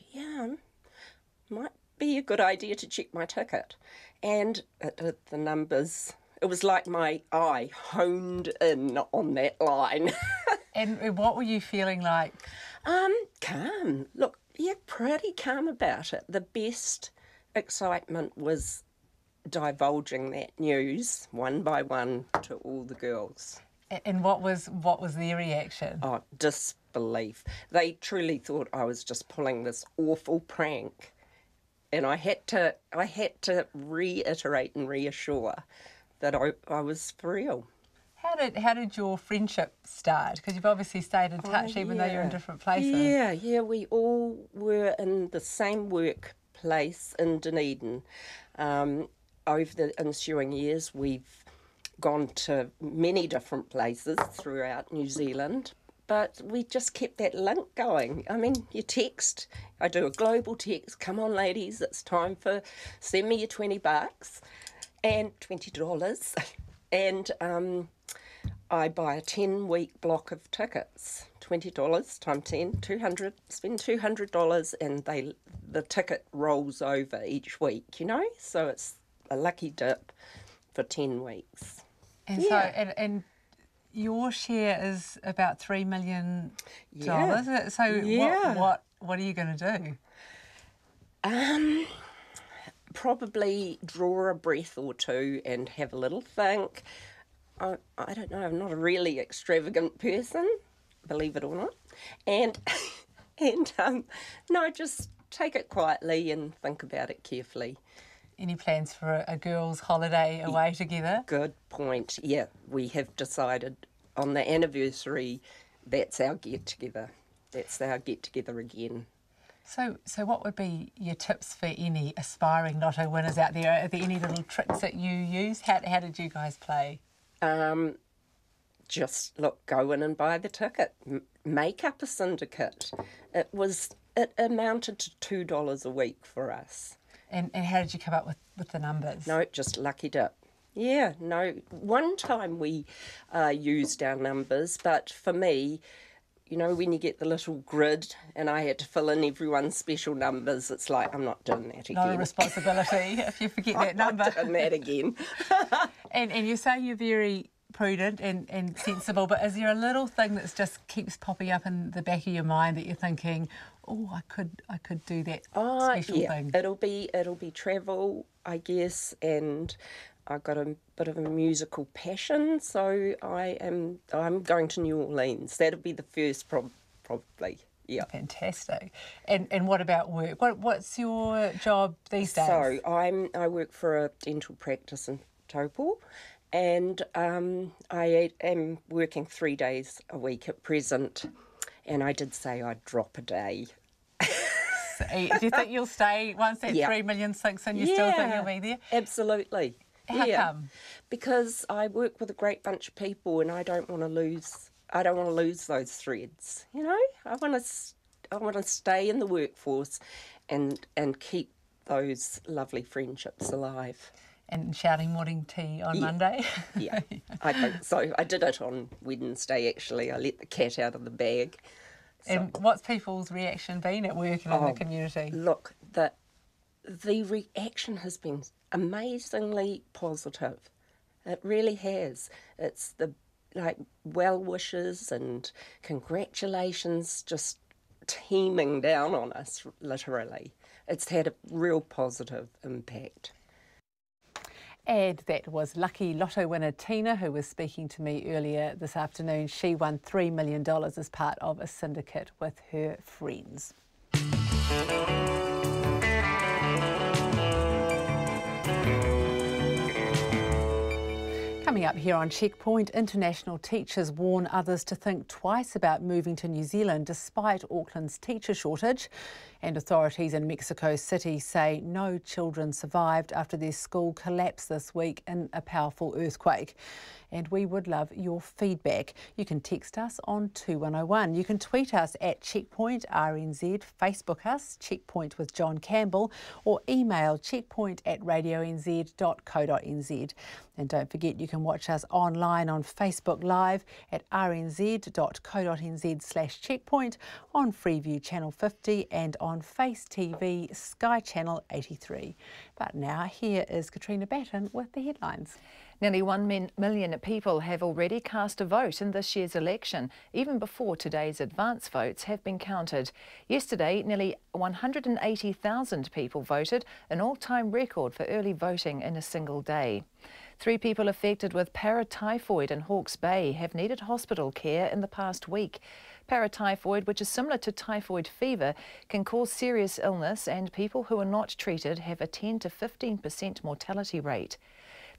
might be a good idea to check my ticket. And the numbers, it was like my eye honed in on that line. And what were you feeling like? Calm. Look, pretty calm about it. The best excitement was divulging that news one by one to all the girls. And what was their reaction? Oh, disbelief. They truly thought I was just pulling this awful prank. And I had to reiterate and reassure that I was for real. How did your friendship start? Because you've obviously stayed in touch even though you're in different places. Yeah, we all were in the same workplace in Dunedin. Over the ensuing years, we've gone to many different places throughout New Zealand, but we just kept that link going. I mean, you text, I do a global text, come on ladies, it's time for, send me your $20 and $20. And I buy a 10-week block of tickets, $20 times 10, $200, spend $200 and the ticket rolls over each week, So it's a lucky dip for 10 weeks. And so, and your share is about $3 million. So what are you going to do? Probably draw a breath or two and have a little think. I don't know, I'm not a really extravagant person, believe it or not. And no, just take it quietly and think about it carefully. Any plans for a girls' holiday away together? Good point. Yeah, we have decided on the anniversary, that's our get-together. That's our get-together again. So what would be your tips for any aspiring Lotto winners out there? Are there any little tricks that you use? How did you guys play? Just go in and buy the ticket. Make up a syndicate. It amounted to $2 a week for us. And how did you come up with the numbers? No, just lucky dip. Yeah, no. One time we used our numbers, but for me, when you get the little grid and I had to fill in everyone's special numbers, it's like, I'm not doing that again. Not a responsibility if you forget that number. I'm not doing that again. And you say you're very prudent and sensible, but is there a little thing that just keeps popping up in the back of your mind that you're thinking, oh, I could do that special thing? It'll be travel, I guess, and I've got a bit of a musical passion, so I'm going to New Orleans. That'll be the first probably. Yeah. Fantastic. And what about work? What's your job these days? So I work for a dental practice in Taupo, and I am working 3 days a week at present, and I did say I'd drop a day. Do you think you'll stay once that 3 million sinks in? You still think you'll be there? Absolutely. How come? Because I work with a great bunch of people, and I don't want to lose those threads. I want to stay in the workforce, and keep those lovely friendships alive. And shouting morning tea on Monday? Yeah, I think so. I did it on Wednesday, actually. I let the cat out of the bag. So. And what's people's reaction been at work and in the community? Look, the reaction has been amazingly positive. It really has. It's the well wishes and congratulations just teeming down on us, literally. it's had a real positive impact. And that was lucky Lotto winner Tina, who was speaking to me earlier this afternoon. She won $3 million as part of a syndicate with her friends. Coming up here on Checkpoint, international teachers warn others to think twice about moving to New Zealand despite Auckland's teacher shortage. And authorities in Mexico City say no children survived after their school collapsed this week in a powerful earthquake. And we would love your feedback. You can text us on 2101. You can tweet us at Checkpoint RNZ, Facebook us, Checkpoint with John Campbell, or email checkpoint@radionz.co.nz. And don't forget, you can watch us online on Facebook Live at rnz.co.nz/checkpoint, on Freeview Channel 50 and on Face TV Sky Channel 83. But now here is Katrina Batten with the headlines. Nearly 1 million people have already cast a vote in this year's election, even before today's advance votes have been counted. Yesterday, nearly 180,000 people voted, an all-time record for early voting in a single day. 3 people affected with paratyphoid in Hawke's Bay have needed hospital care in the past week. Paratyphoid, which is similar to typhoid fever, can cause serious illness, and people who are not treated have a 10 to 15% mortality rate.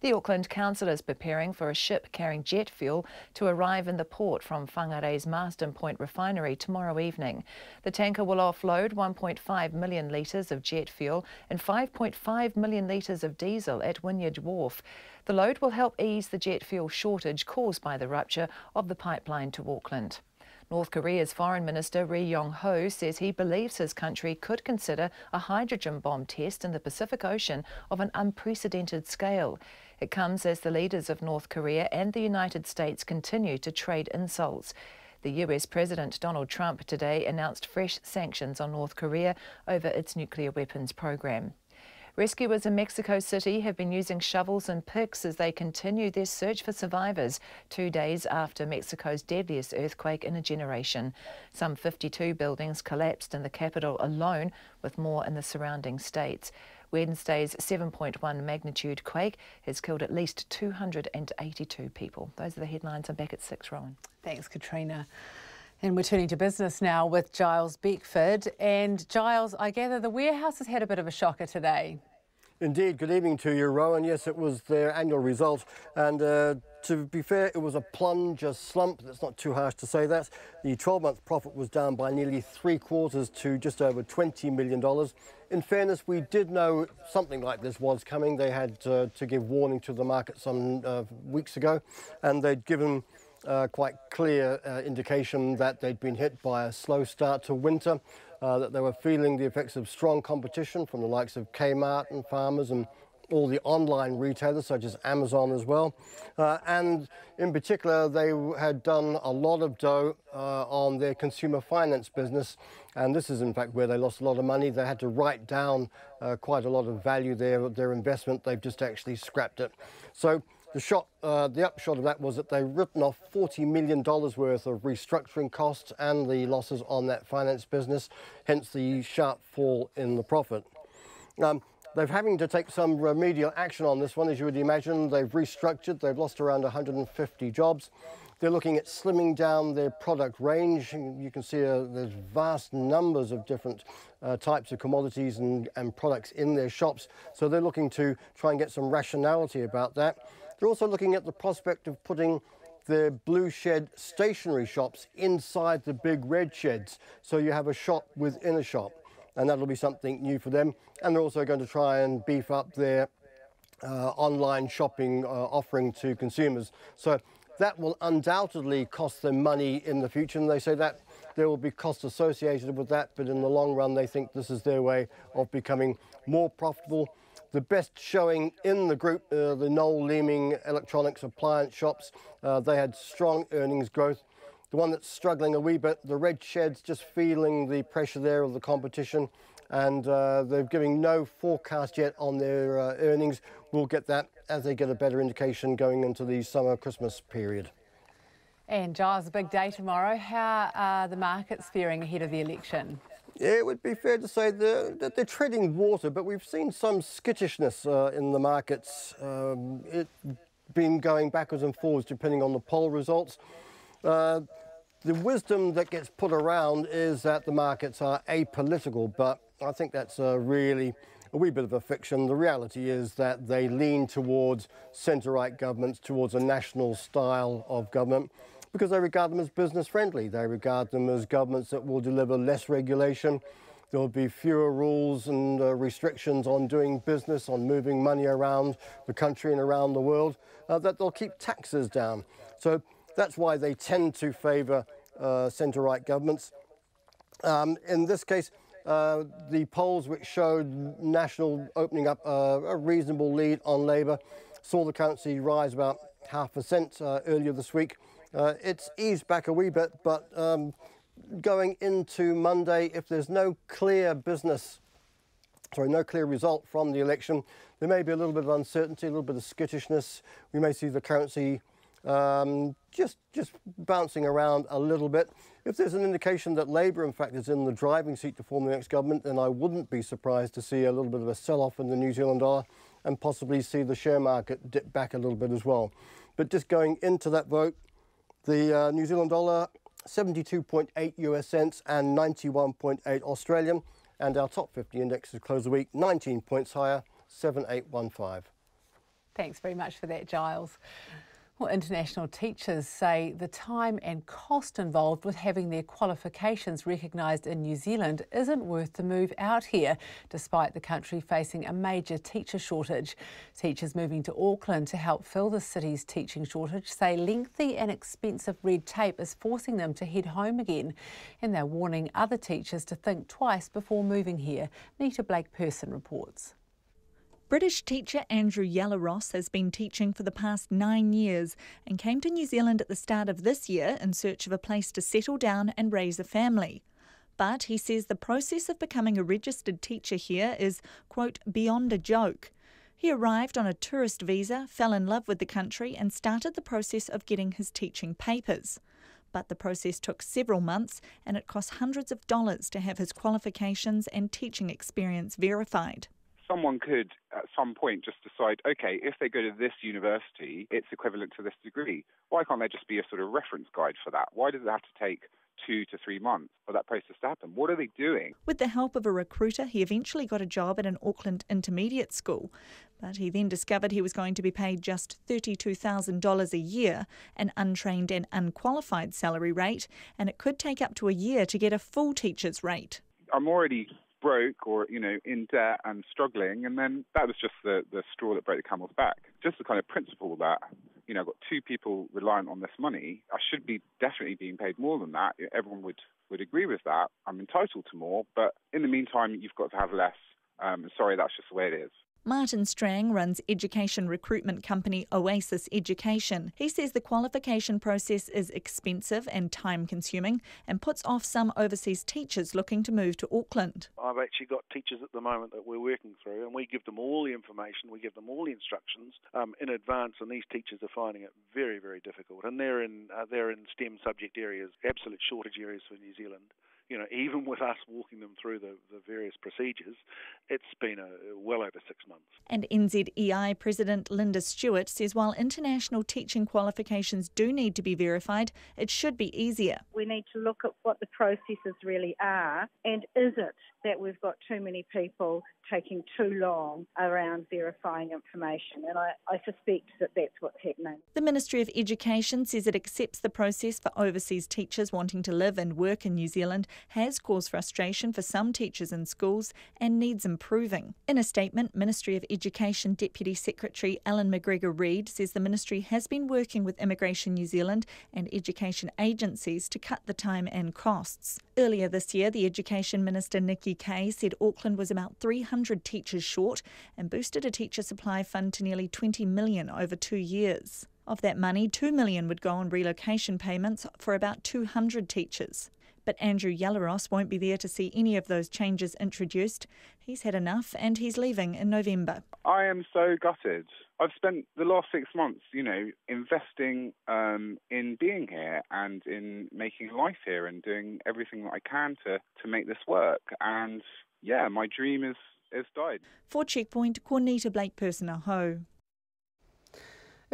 The Auckland Council is preparing for a ship carrying jet fuel to arrive in the port from Whangarei's Marsden Point refinery tomorrow evening. The tanker will offload 1.5 million litres of jet fuel and 5.5 million litres of diesel at Wynyard Wharf. The load will help ease the jet fuel shortage caused by the rupture of the pipeline to Auckland. North Korea's Foreign Minister Ri Yong-ho says he believes his country could consider a hydrogen bomb test in the Pacific Ocean of an unprecedented scale. It comes as the leaders of North Korea and the United States continue to trade insults. The US President Donald Trump today announced fresh sanctions on North Korea over its nuclear weapons program. Rescuers in Mexico City have been using shovels and picks as they continue their search for survivors 2 days after Mexico's deadliest earthquake in a generation. Some 52 buildings collapsed in the capital alone, with more in the surrounding states. Wednesday's 7.1 magnitude quake has killed at least 282 people. Those are the headlines. I'm back at 6, Rowan. Thanks, Katrina. And we're turning to business now with Giles Beckford. And Giles, I gather the warehouse has had a bit of a shocker today. Indeed. Good evening to you, Rowan. Yes, it was their annual result. And to be fair, it was a plunge, a slump. That's not too harsh to say that. The 12-month profit was down by nearly 3/4 to just over $20 million. In fairness, we did know something like this was coming. They had to give warning to the market some weeks ago, and they'd given quite clear indication that they'd been hit by a slow start to winter, that they were feeling the effects of strong competition from the likes of Kmart and Farmers and all the online retailers such as Amazon as well. And in particular, they had done a lot of dough on their consumer finance business. And this is in fact where they lost a lot of money. They had to write down quite a lot of value there, their investment. They've just actually scrapped it. So the upshot of that was that they've written off $40 million worth of restructuring costs and the losses on that finance business, hence the sharp fall in the profit. They're having to take some remedial action on this one, as you would imagine. They've restructured, they've lost around 150 jobs. They're looking at slimming down their product range. You can see there's vast numbers of different types of commodities and products in their shops. So they're looking to try and get some rationality about that. They're also looking at the prospect of putting their blue shed stationery shops inside the big red sheds. So you have a shop within a shop, and that'll be something new for them. And they're also going to try and beef up their online shopping offering to consumers. So that will undoubtedly cost them money in the future, and they say that there will be costs associated with that, but in the long run they think this is their way of becoming more profitable. The best showing in the group, the Noel Leeming electronics appliance shops, they had strong earnings growth. The one that's struggling a wee bit, the red sheds, just feeling the pressure there of the competition, and they're giving no forecast yet on their earnings. We'll get that as they get a better indication going into the summer-Christmas period. And Giles, a big day tomorrow. How are the markets faring ahead of the election? It would be fair to say that they're treading water, but we've seen some skittishness in the markets. It's been going backwards and forwards depending on the poll results. The wisdom that gets put around is that the markets are apolitical, but I think that's really a wee bit of a fiction. The reality is that they lean towards centre-right governments, towards a national style of government, because they regard them as business friendly. They regard them as governments that will deliver less regulation. There will be fewer rules and restrictions on doing business, on moving money around the country and around the world, that they'll keep taxes down. So that's why they tend to favour centre-right governments. In this case, the polls which showed National opening up a reasonable lead on Labour saw the currency rise about 0.5% earlier this week. It's eased back a wee bit, but going into Monday, if there's no clear result from the election, there may be a little bit of uncertainty, a little bit of skittishness. We may see the currency just bouncing around a little bit. If there's an indication that Labour, in fact, is in the driving seat to form the next government, then I wouldn't be surprised to see a little bit of a sell-off in the New Zealand dollar and possibly see the share market dip back a little bit as well. But just going into that vote, the New Zealand dollar, 72.8 US cents and 91.8 Australian. And our top 50 indexes close the week 19 points higher, 7815. Thanks very much for that, Giles. Well, international teachers say the time and cost involved with having their qualifications recognised in New Zealand isn't worth the move out here, despite the country facing a major teacher shortage. Teachers moving to Auckland to help fill the city's teaching shortage say lengthy and expensive red tape is forcing them to head home again. And they're warning other teachers to think twice before moving here. Nita Blake-Person reports. British teacher Andrew Yelleross has been teaching for the past 9 years and came to New Zealand at the start of this year in search of a place to settle down and raise a family. But he says the process of becoming a registered teacher here is, quote, beyond a joke. He arrived on a tourist visa, fell in love with the country and started the process of getting his teaching papers. But the process took several months and it cost hundreds of dollars to have his qualifications and teaching experience verified. Someone could, at some point, just decide, OK, if they go to this university, it's equivalent to this degree. Why can't there just be a sort of reference guide for that? Why does it have to take 2 to 3 months for that process to happen? What are they doing? With the help of a recruiter, he eventually got a job at an Auckland intermediate school. But he then discovered he was going to be paid just $32,000 a year, an untrained and unqualified salary rate, and it could take up to a year to get a full teacher's rate. I'm already broke or, in debt and struggling, and then that was just the straw that broke the camel's back. Just the kind of principle that, I've got 2 people reliant on this money. I should be definitely being paid more than that. Everyone would agree with that. I'm entitled to more, but in the meantime, you've got to have less. Sorry, that's just the way it is. Martin Strang runs education recruitment company Oasis Education. He says the qualification process is expensive and time-consuming and puts off some overseas teachers looking to move to Auckland. I've actually got teachers at the moment that we're working through, and we give them all the information, we give them all the instructions in advance, and these teachers are finding it very, very difficult. And they're in STEM subject areas, absolute shortage areas for New Zealand. Even with us walking them through the various procedures, it's been well over 6 months. And NZEI President Linda Stewart says while international teaching qualifications do need to be verified, it should be easier. We need to look at what the processes really are, and is it that we've got too many people taking too long around verifying information, and I suspect that that's what's happening. The Ministry of Education says it accepts the process for overseas teachers wanting to live and work in New Zealand has caused frustration for some teachers in schools and needs improving. In a statement, Ministry of Education Deputy Secretary Alan McGregor-Reid says the ministry has been working with Immigration New Zealand and education agencies to cut the time and costs. Earlier this year, the Education Minister Nikki Kaye said Auckland was about 300 teachers short and boosted a teacher supply fund to nearly $20 million over 2 years. Of that money, $2 million would go on relocation payments for about 200 teachers. But Andrew Yelleross won't be there to see any of those changes introduced. He's had enough and he's leaving in November. I am so gutted. I've spent the last 6 months, investing in being here and in making life here and doing everything that I can to make this work. And yeah, my dream has died. For Checkpoint, Cornita Blake-Personaho.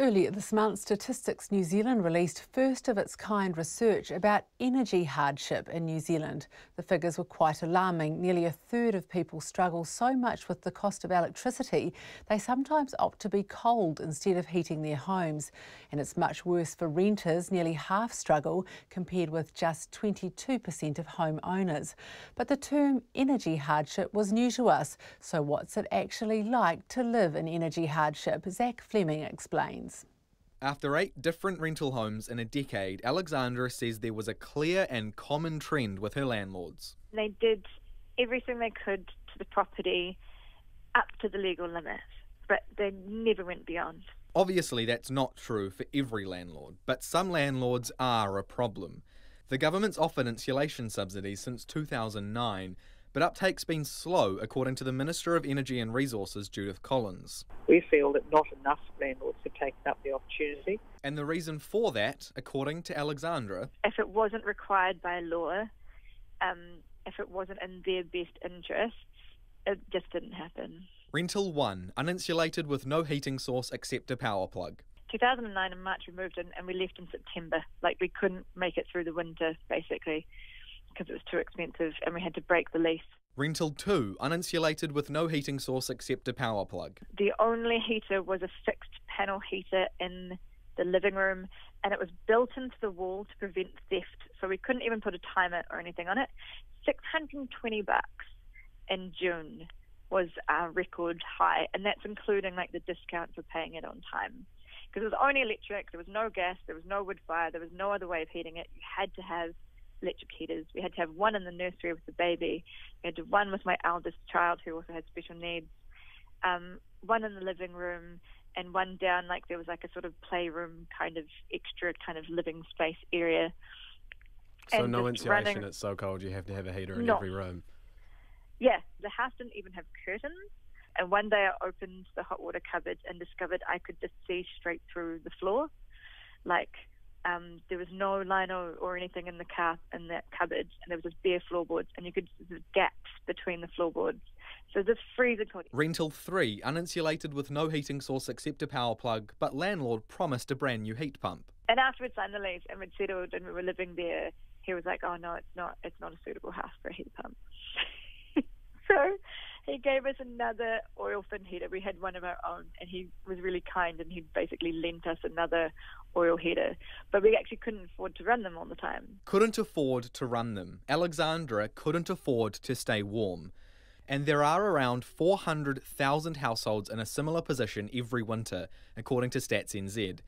Earlier this month, Statistics New Zealand released first-of-its-kind research about energy hardship in New Zealand. The figures were quite alarming. Nearly a third of people struggle so much with the cost of electricity, they sometimes opt to be cold instead of heating their homes. And it's much worse for renters. Nearly half struggle, compared with just 22% of home owners. But the term energy hardship was new to us. So what's it actually like to live in energy hardship? Zach Fleming explains. After 8 different rental homes in a decade, Alexandra says there was a clear and common trend with her landlords. They did everything they could to the property up to the legal limit, but they never went beyond. Obviously, that's not true for every landlord, but some landlords are a problem. The government's offered insulation subsidies since 2009, but uptake's been slow, according to the Minister of Energy and Resources, Judith Collins. We feel that not enough landlords have taken up the opportunity. And the reason for that, according to Alexandra, if it wasn't required by law, if it wasn't in their best interests, it just didn't happen. Rental 1, uninsulated with no heating source except a power plug. 2009 in March we moved in and we left in September. We couldn't make it through the winter, basically, because it was too expensive and we had to break the lease. Rental 2, uninsulated with no heating source except a power plug. The only heater was a fixed panel heater in the living room, and it was built into the wall to prevent theft, so we couldn't even put a timer or anything on it. $620 in June was our record high, and that's including the discount for paying it on time. Because it was only electric, there was no gas, there was no wood fire, there was no other way of heating it. You had to have electric heaters. We had to have one in the nursery with the baby. We had to have one with my eldest child who also had special needs. One in the living room and one down, there was a sort of playroom extra living space area. So no insulation, it's so cold you have to have a heater in every room. Yeah, the house didn't even have curtains. And one day I opened the hot water cupboard and discovered I could just see straight through the floor. There was no lino or anything in that cupboard, and there was just bare floorboards, and you could see the gaps between the floorboards. So this freezing cold. Rental 3, uninsulated with no heating source except a power plug, but landlord promised a brand new heat pump. And after we'd signed the lease and we'd settled and we were living there, he was like, "Oh no, it's not a suitable house for a heat pump." So he gave us another oil fin heater. We had one of our own, and he was really kind, and he basically lent us another oil heater. But we actually couldn't afford to run them all the time. Couldn't afford to run them. Alexandra couldn't afford to stay warm. And there are around 400,000 households in a similar position every winter, according to Stats NZ.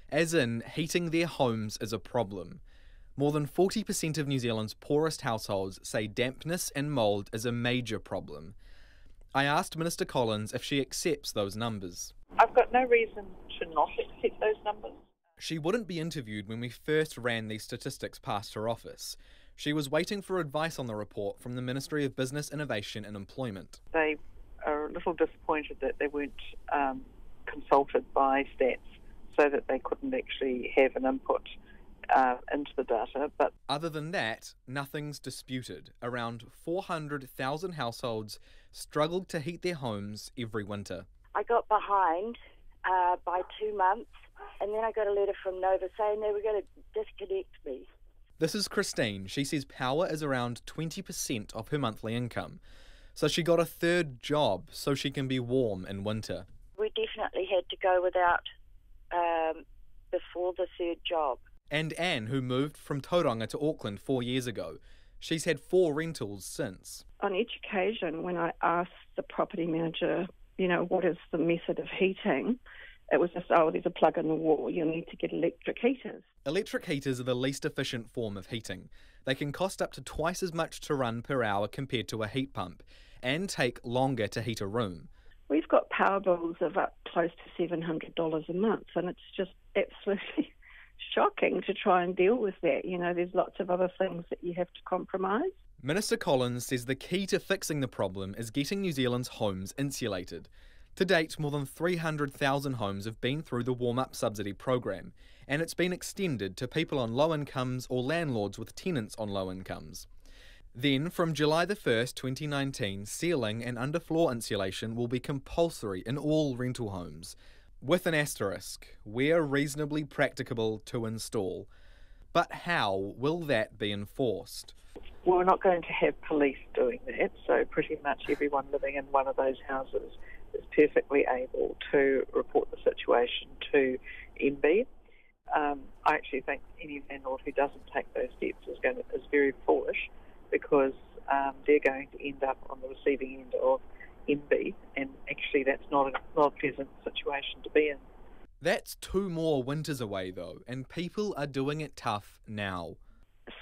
As in, heating their homes is a problem. More than 40% of New Zealand's poorest households say dampness and mould is a major problem. I asked Minister Collins if she accepts those numbers. I've got no reason to not accept those numbers. She wouldn't be interviewed when we first ran these statistics past her office. She was waiting for advice on the report from the Ministry of Business, Innovation and Employment. They are a little disappointed that they weren't consulted by Stats so that they couldn't actually have an input into the data. But other than that, nothing's disputed. Around 400,000 households struggled to heat their homes every winter. I got behind by 2 months, and then I got a letter from Nova saying they were going to disconnect me. This is Christine. She says power is around 20% of her monthly income. So she got a third job so she can be warm in winter. We definitely had to go without before the third job. And Anne, who moved from Tauranga to Auckland 4 years ago. She's had 4 rentals since. On each occasion, when I asked the property manager, what is the method of heating, it was just, there's a plug in the wall, you'll need to get electric heaters. Electric heaters are the least efficient form of heating. They can cost up to twice as much to run per hour compared to a heat pump, and take longer to heat a room. We've got power bills of up close to $700 a month, and it's just absolutely shocking to try and deal with that. There's lots of other things that you have to compromise. Minister Collins says the key to fixing the problem is getting New Zealand's homes insulated. To date, more than 300,000 homes have been through the warm-up subsidy program, and it's been extended to people on low incomes or landlords with tenants on low incomes. Then, from July the 1st, 2019, ceiling and underfloor insulation will be compulsory in all rental homes, with an asterisk, where reasonably practicable to install. But how will that be enforced? Well, we're not going to have police doing that, so pretty much everyone living in one of those houses is perfectly able to report the situation to MB. I actually think any landlord who doesn't take those steps is very foolish, because they're going to end up on the receiving end of MB, and actually that's not a pleasant situation to be in. That's 2 more winters away though, and people are doing it tough now.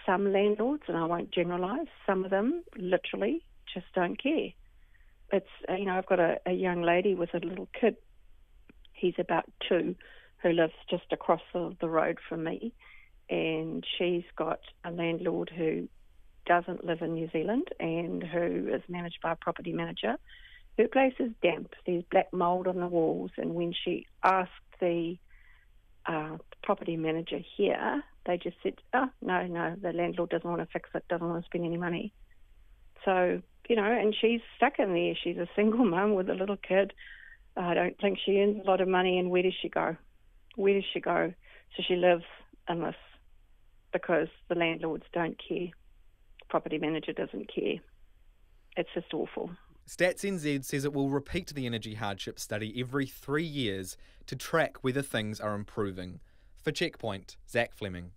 Some landlords, and I won't generalise, some of them literally just don't care. It's, I've got a young lady with a little kid, he's about 2, who lives just across the road from me, and she's got a landlord who doesn't live in New Zealand and who is managed by a property manager. Her place is damp. There's black mould on the walls, and when she asked the property manager here, they just said, oh, no, the landlord doesn't want to fix it, doesn't want to spend any money. So, and she's stuck in there. She's a single mum with a little kid. I don't think she earns a lot of money, and where does she go? So she lives in this because the landlords don't care. Property manager doesn't care. It's just awful. Stats NZ says it will repeat the energy hardship study every 3 years to track whether things are improving. For Checkpoint, Zach Fleming.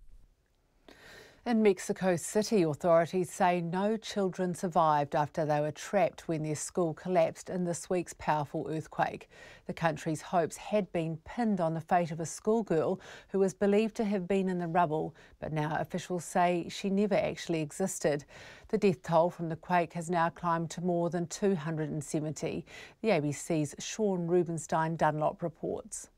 In Mexico City, authorities say no children survived after they were trapped when their school collapsed in this week's powerful earthquake. The country's hopes had been pinned on the fate of a schoolgirl who was believed to have been in the rubble, but now officials say she never actually existed. The death toll from the quake has now climbed to more than 270. The ABC's Sean Rubenstein Dunlop reports.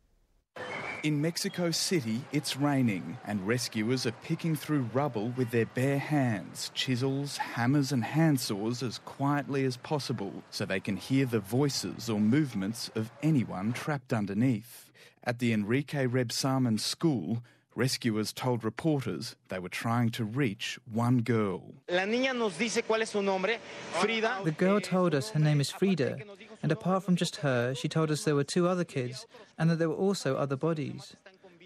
In Mexico City, it's raining and rescuers are picking through rubble with their bare hands, chisels, hammers and handsaws as quietly as possible so they can hear the voices or movements of anyone trapped underneath. At the Enrique Rebsamen school, rescuers told reporters they were trying to reach one girl. The girl told us her name is Frida, and apart from just her, she told us there were 2 other kids and that there were also other bodies.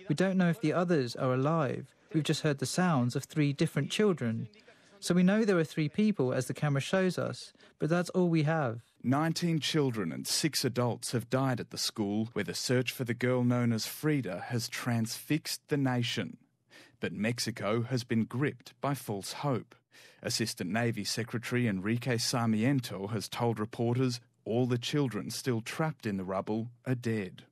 We don't know if the others are alive. We've just heard the sounds of 3 different children. So we know there are 3 people, as the camera shows us, but that's all we have. 19 children and 6 adults have died at the school, where the search for the girl known as Frida has transfixed the nation. But Mexico has been gripped by false hope. Assistant Navy Secretary Enrique Sarmiento has told reporters all the children still trapped in the rubble are dead.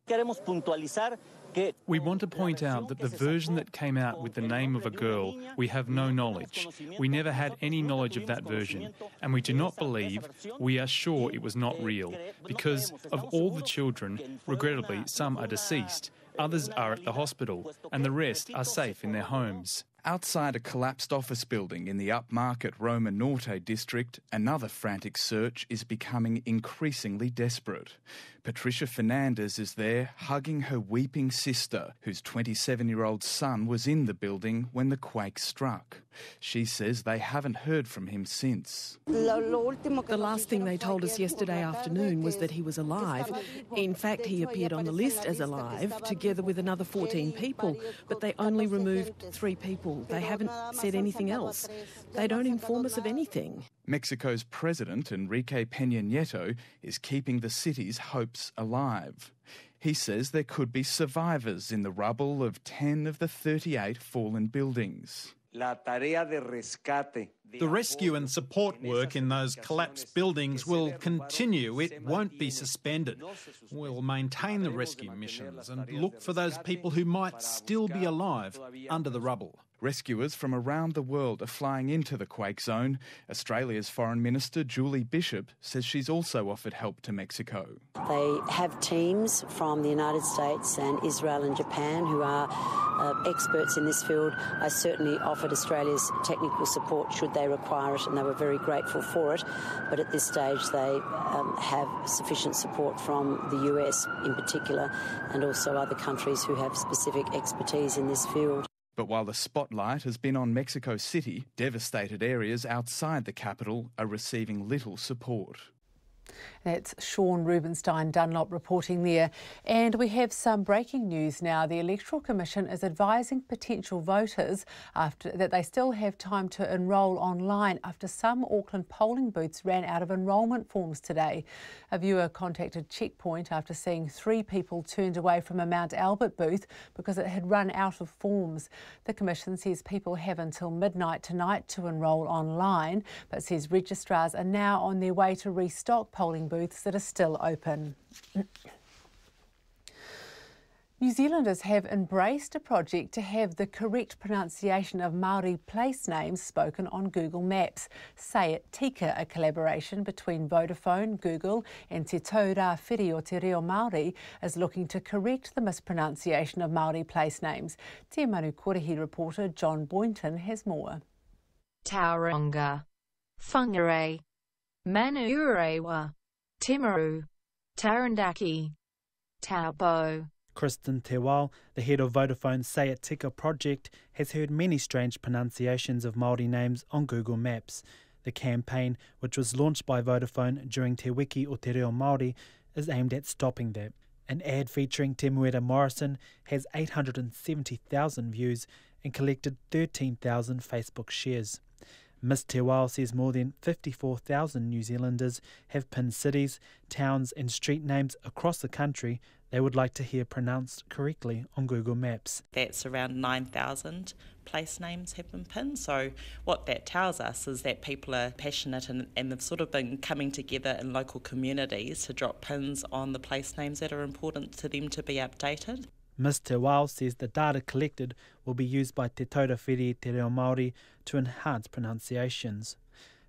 We want to point out that the version that came out with the name of a girl, we have no knowledge. We never had any knowledge of that version, and we do not believe, we are sure it was not real, because of all the children, regrettably, some are deceased, others are at the hospital, and the rest are safe in their homes. Outside a collapsed office building in the upmarket Roma Norte district, another frantic search is becoming increasingly desperate. Patricia Fernandez is there hugging her weeping sister, whose 27-year-old son was in the building when the quake struck. She says they haven't heard from him since. The last thing they told us yesterday afternoon was that he was alive. In fact, he appeared on the list as alive, together with another 14 people, but they only removed 3 people. They haven't said anything else. They don't inform us of anything. Mexico's president, Enrique Peña Nieto, is keeping the city's hopes alive. He says there could be survivors in the rubble of 10 of the 38 fallen buildings. The rescue and support work in those collapsed buildings will continue. It won't be suspended. We'll maintain the rescue missions and look for those people who might still be alive under the rubble. Rescuers from around the world are flying into the quake zone. Australia's Foreign Minister Julie Bishop says she's also offered help to Mexico. They have teams from the United States and Israel and Japan who are experts in this field. I certainly offered Australia's technical support should they require it, and they were very grateful for it. But at this stage they have sufficient support from the US in particular, and also other countries who have specific expertise in this field. But while the spotlight has been on Mexico City, devastated areas outside the capital are receiving little support. That's Sean Rubenstein Dunlop reporting there. And we have some breaking news now. The Electoral Commission is advising potential voters that they still have time to enrol online after some Auckland polling booths ran out of enrolment forms today. A viewer contacted Checkpoint after seeing 3 people turned away from a Mount Albert booth because it had run out of forms. The Commission says people have until midnight tonight to enrol online, but says registrars are now on their way to restock polling booths that are still open. New Zealanders have embraced a project to have the correct pronunciation of Māori place names spoken on Google Maps. Say It Tika, a collaboration between Vodafone, Google and Te Taura Whiri o Te Reo Māori, is looking to correct the mispronunciation of Māori place names. Te Manu Kōrehi reporter John Boynton has more. Tauranga, Whangarei, Manurewa, Timaru, Tarandaki, Taupo. Kristen Tewal, the head of Vodafone's Say It Tika project, has heard many strange pronunciations of Māori names on Google Maps. The campaign, which was launched by Vodafone during Te Wiki o Te Reo Māori, is aimed at stopping that. An ad featuring Te Muera Morrison has 870,000 views and collected 13,000 Facebook shares. Ms Tewal says more than 54,000 New Zealanders have pinned cities, towns and street names across the country they would like to hear pronounced correctly on Google Maps. That's around 9,000 place names have been pinned. So what that tells us is that people are passionate and they've sort of been coming together in local communities to drop pins on the place names that are important to them to be updated. Ms Tewal says the data collected will be used by Te Taura Whiri Te Reo Māori to enhance pronunciations.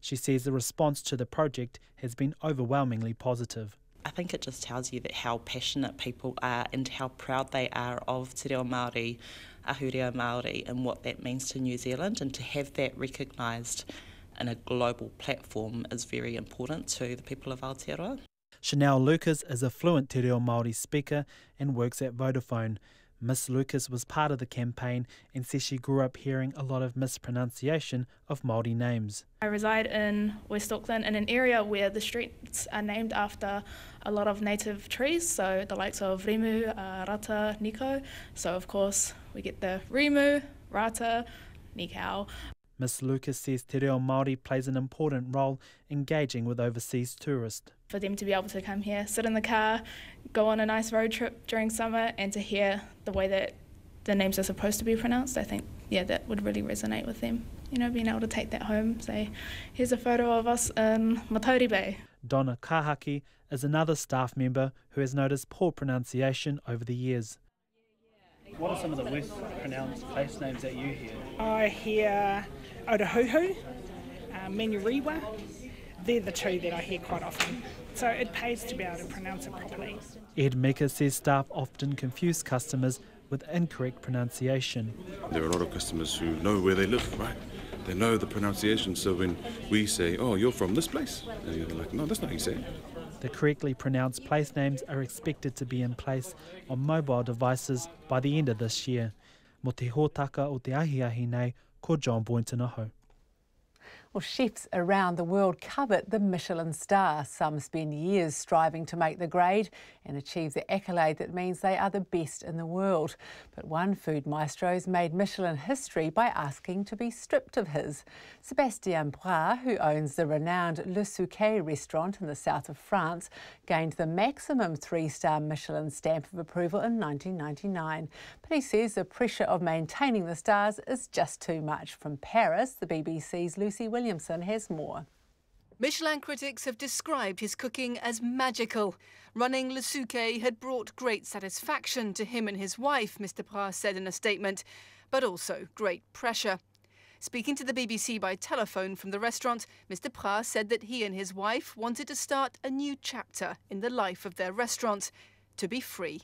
She says the response to the project has been overwhelmingly positive. I think it just tells you that how passionate people are and how proud they are of Te Reo Māori, Ahurea Māori, and what that means to New Zealand, and to have that recognised in a global platform is very important to the people of Aotearoa. Chanel Lucas is a fluent Te Reo Māori speaker and works at Vodafone. Miss Lucas was part of the campaign and says she grew up hearing a lot of mispronunciation of Māori names. I reside in West Auckland in an area where the streets are named after a lot of native trees, so the likes of Rimu, Rata, Niko. So of course we get the Rimu, Rata, Nikau. Ms Lucas says Te Reo Māori plays an important role engaging with overseas tourists. For them to be able to come here, sit in the car, go on a nice road trip during summer, and to hear the way that the names are supposed to be pronounced, I think, that would really resonate with them. You know, being able to take that home, say, here's a photo of us in Matauri Bay. Donna Kahaki is another staff member who has noticed poor pronunciation over the years. What are some of the worst pronounced place names that you hear? I hear Otahuhu, Menurewa. They're the two that I hear quite often. So it pays to be able to pronounce it properly. Ed Mecca says staff often confuse customers with incorrect pronunciation. There are a lot of customers who know where they live, right? They know the pronunciation, so when we say, oh, you're from this place, and you're like, no, that's not how you say it. The correctly pronounced place names are expected to be in place on mobile devices by the end of this year. Mo te hōtaka o te ahiahi nei, ko John Boynton aho. Well, chefs around the world covet the Michelin star. Some spend years striving to make the grade and achieve the accolade that means they are the best in the world. But one food maestro's made Michelin history by asking to be stripped of his. Sébastien Bras, who owns the renowned Le Souquet restaurant in the south of France, gained the maximum 3-star Michelin stamp of approval in 1999. But he says the pressure of maintaining the stars is just too much. From Paris, the BBC's Lucy Williamson has more. Michelin critics have described his cooking as magical. Running Le Suquet had brought great satisfaction to him and his wife, Mr Pras said in a statement, but also great pressure. Speaking to the BBC by telephone from the restaurant, Mr Pras said that he and his wife wanted to start a new chapter in the life of their restaurant, to be free.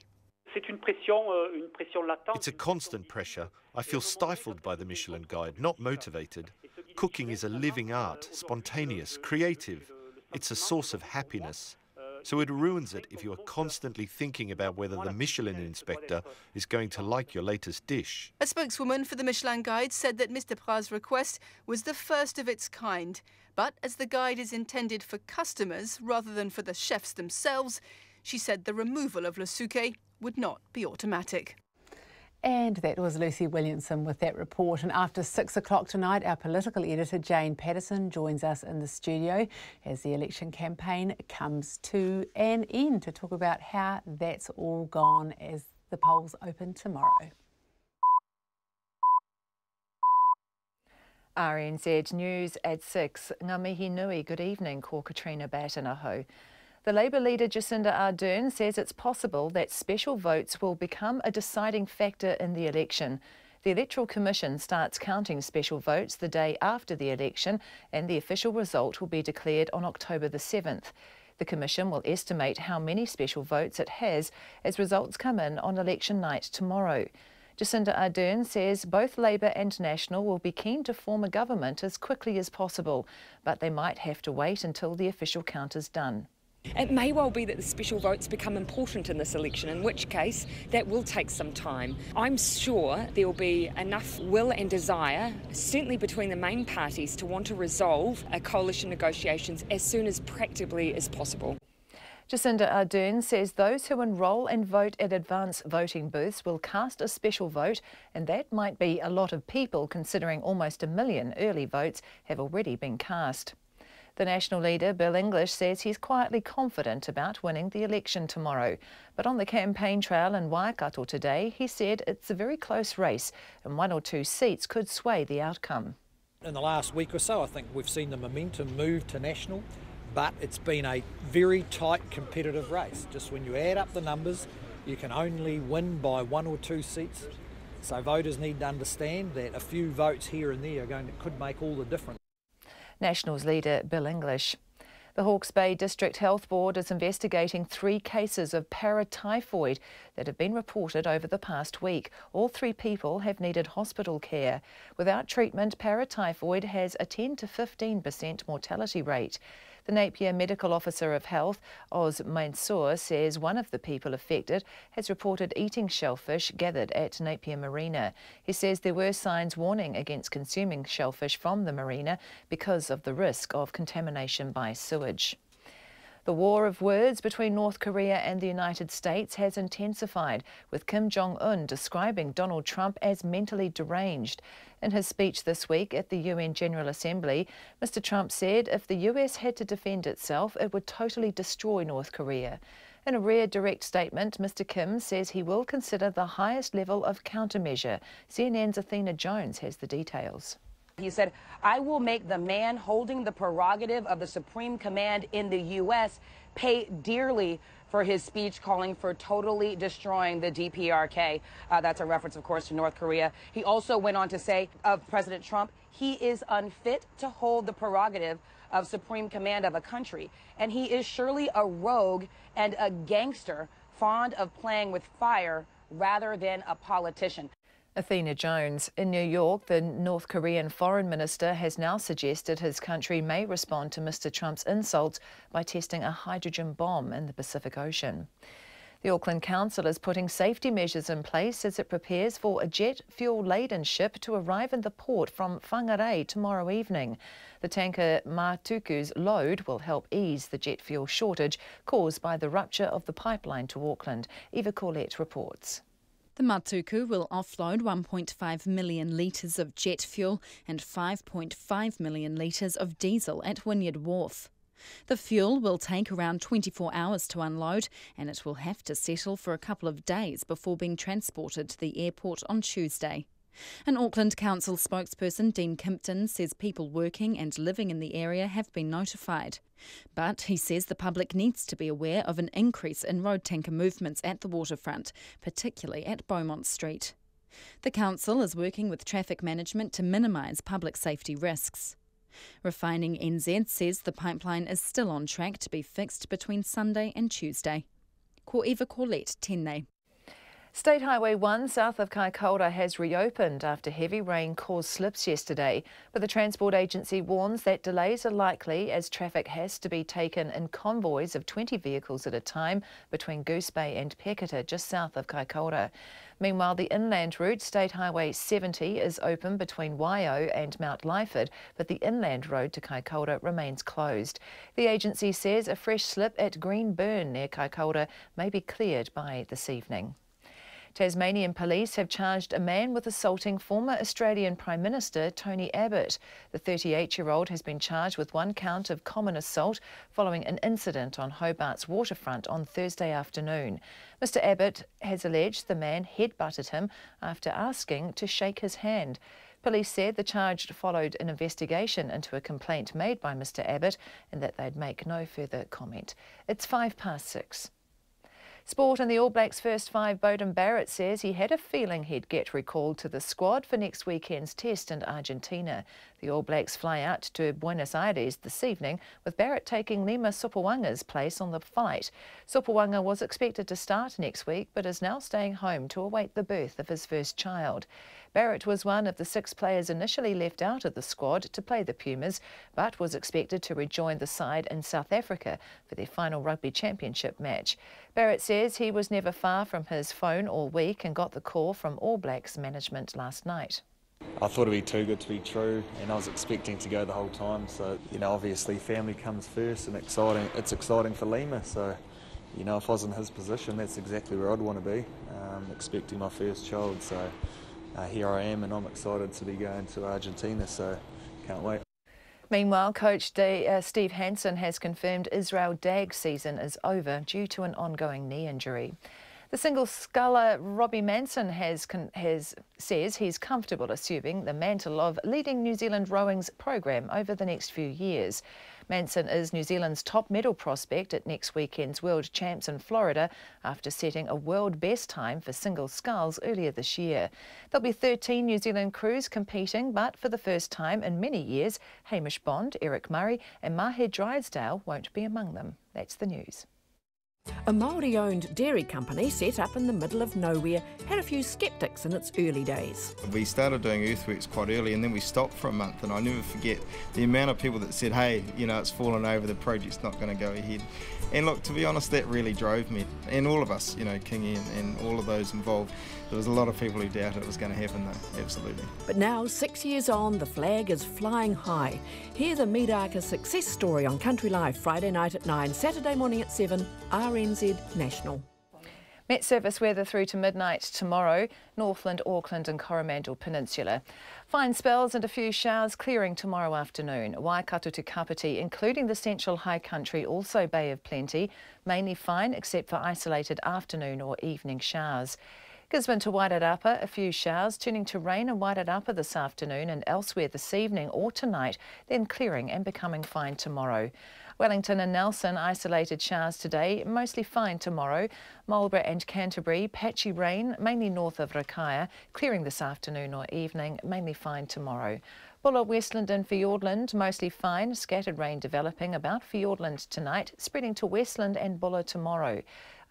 It's a constant pressure. I feel stifled by the Michelin Guide, not motivated. Cooking is a living art, spontaneous, creative. It's a source of happiness. So it ruins it if you are constantly thinking about whether the Michelin inspector is going to like your latest dish. A spokeswoman for the Michelin Guide said that Mr Pras' request was the first of its kind. But as the guide is intended for customers rather than for the chefs themselves, she said the removal of Le Suquet would not be automatic. And that was Lucy Williamson with that report. And after 6 o'clock tonight, our political editor Jane Patterson joins us in the studio as the election campaign comes to an end to talk about how that's all gone as the polls open tomorrow. RNZ News at 6. Ngā mihi nui, good evening, ko Katrina Batanaho. The Labour leader Jacinda Ardern says it's possible that special votes will become a deciding factor in the election. The Electoral Commission starts counting special votes the day after the election, and the official result will be declared on October the 7th. The Commission will estimate how many special votes it has as results come in on election night tomorrow. Jacinda Ardern says both Labour and National will be keen to form a government as quickly as possible, but they might have to wait until the official count is done. It may well be that the special votes become important in this election, in which case that will take some time. I'm sure there will be enough will and desire, certainly between the main parties, to want to resolve coalition negotiations as soon as practically as possible. Jacinda Ardern says those who enrol and vote at advance voting booths will cast a special vote, and that might be a lot of people considering almost 1 million early votes have already been cast. The National leader, Bill English, says he's quietly confident about winning the election tomorrow. But on the campaign trail in Waikato today, he said it's a very close race and 1 or 2 seats could sway the outcome. In the last week or so, I think we've seen the momentum move to National, but it's been a very tight competitive race. Just when you add up the numbers, you can only win by 1 or 2 seats. So voters need to understand that a few votes here and there could make all the difference. National's leader Bill English. The Hawke's Bay District Health Board is investigating 3 cases of paratyphoid that have been reported over the past week. All 3 people have needed hospital care. Without treatment, paratyphoid has a 10 to 15% mortality rate. The Napier Medical Officer of Health, Oz Mansour, says one of the people affected has reported eating shellfish gathered at Napier Marina. He says there were signs warning against consuming shellfish from the marina because of the risk of contamination by sewage. The war of words between North Korea and the United States has intensified, with Kim Jong-un describing Donald Trump as mentally deranged. In his speech this week at the UN General Assembly, Mr. Trump said if the US had to defend itself, it would totally destroy North Korea. In a rare direct statement, Mr. Kim says he will consider the highest level of countermeasure. CNN's Athena Jones has the details. He said, I will make the man holding the prerogative of the supreme command in the U.S. pay dearly for his speech calling for totally destroying the DPRK. That's a reference, of course, to North Korea. He also went on to say of President Trump, he is unfit to hold the prerogative of supreme command of a country. And he is surely a rogue and a gangster, fond of playing with fire rather than a politician. Athena Jones. In New York, the North Korean foreign minister has now suggested his country may respond to Mr. Trump's insults by testing a hydrogen bomb in the Pacific Ocean. The Auckland Council is putting safety measures in place as it prepares for a jet fuel-laden ship to arrive in the port from Whangarei tomorrow evening. The tanker Matuku's load will help ease the jet fuel shortage caused by the rupture of the pipeline to Auckland. Eva Corlett reports. The Matuku will offload 1.5 million litres of jet fuel and 5.5 million litres of diesel at Wynyard Wharf. The fuel will take around 24 hours to unload, and it will have to settle for a couple of days before being transported to the airport on Tuesday. An Auckland Council spokesperson, Dean Kimpton, says people working and living in the area have been notified. But he says the public needs to be aware of an increase in road tanker movements at the waterfront, particularly at Beaumont Street. The council is working with traffic management to minimise public safety risks. Refining NZ says the pipeline is still on track to be fixed between Sunday and Tuesday. Ko Eva Corlett, Tēnei. State Highway 1 south of Kaikoura has reopened after heavy rain caused slips yesterday, but the Transport Agency warns that delays are likely as traffic has to be taken in convoys of 20 vehicles at a time between Goose Bay and Peketa, just south of Kaikoura. Meanwhile, the inland route, State Highway 70, is open between Waio and Mount Lyford, but the inland road to Kaikoura remains closed. The agency says a fresh slip at Green Burn near Kaikoura may be cleared by this evening. Tasmanian police have charged a man with assaulting former Australian Prime Minister Tony Abbott. The 38-year-old has been charged with one count of common assault following an incident on Hobart's waterfront on Thursday afternoon. Mr Abbott has alleged the man headbutted him after asking to shake his hand. Police said the charge followed an investigation into a complaint made by Mr Abbott and that they'd make no further comment. It's 6:05. Sport and the All Blacks' first five, Beauden Barrett says he had a feeling he'd get recalled to the squad for next weekend's test in Argentina. The All Blacks fly out to Buenos Aires this evening, with Barrett taking Lima Sopoanga's place on the flight. Sopoanga was expected to start next week, but is now staying home to await the birth of his first child. Barrett was one of the 6 players initially left out of the squad to play the Pumas, but was expected to rejoin the side in South Africa for their final rugby championship match. Barrett says he was never far from his phone all week and got the call from All Blacks management last night. I thought it'd be too good to be true, and I was expecting to go the whole time. So, obviously family comes first, and it's exciting for Lima. So, if I was in his position, that's exactly where I'd want to be, expecting my first child. So, here I am, and I'm excited to be going to Argentina. So, can't wait. Meanwhile, coach Steve Hansen has confirmed Israel Dag's season is over due to an ongoing knee injury. The single sculler Robbie Manson says he's comfortable assuming the mantle of leading New Zealand rowing's program over the next few years. Manson is New Zealand's top medal prospect at next weekend's World Champs in Florida after setting a world best time for single sculls earlier this year. There'll be 13 New Zealand crews competing, but for the first time in many years, Hamish Bond, Eric Murray and Maher Drysdale won't be among them. That's the news. A Māori-owned dairy company set up in the middle of nowhere had a few sceptics in its early days. We started doing earthworks quite early and then we stopped for a month, and I'll never forget the amount of people that said, hey, it's fallen over, the project's not going to go ahead. And look, to be honest, that really drove me, and all of us, Kingy and all of those involved. There was a lot of people who doubted it was going to happen though, absolutely. But now, 6 years on, the flag is flying high. Hear the Midaka success story on Country Life, Friday night at 9, Saturday morning at 7, RNZ National. Met surface weather through to midnight tomorrow, Northland, Auckland and Coromandel Peninsula. Fine spells and a few showers clearing tomorrow afternoon. Waikato to Kapiti, including the central high country, also Bay of Plenty, mainly fine except for isolated afternoon or evening showers. Gisborne to Wairarapa, a few showers, turning to rain in Wairarapa this afternoon and elsewhere this evening or tonight, then clearing and becoming fine tomorrow. Wellington and Nelson, isolated showers today, mostly fine tomorrow. Marlborough and Canterbury, patchy rain, mainly north of Rakaya, clearing this afternoon or evening, mainly fine tomorrow. Bulla, Westland and Fiordland, mostly fine, scattered rain developing about Fiordland tonight, spreading to Westland and Bulla tomorrow.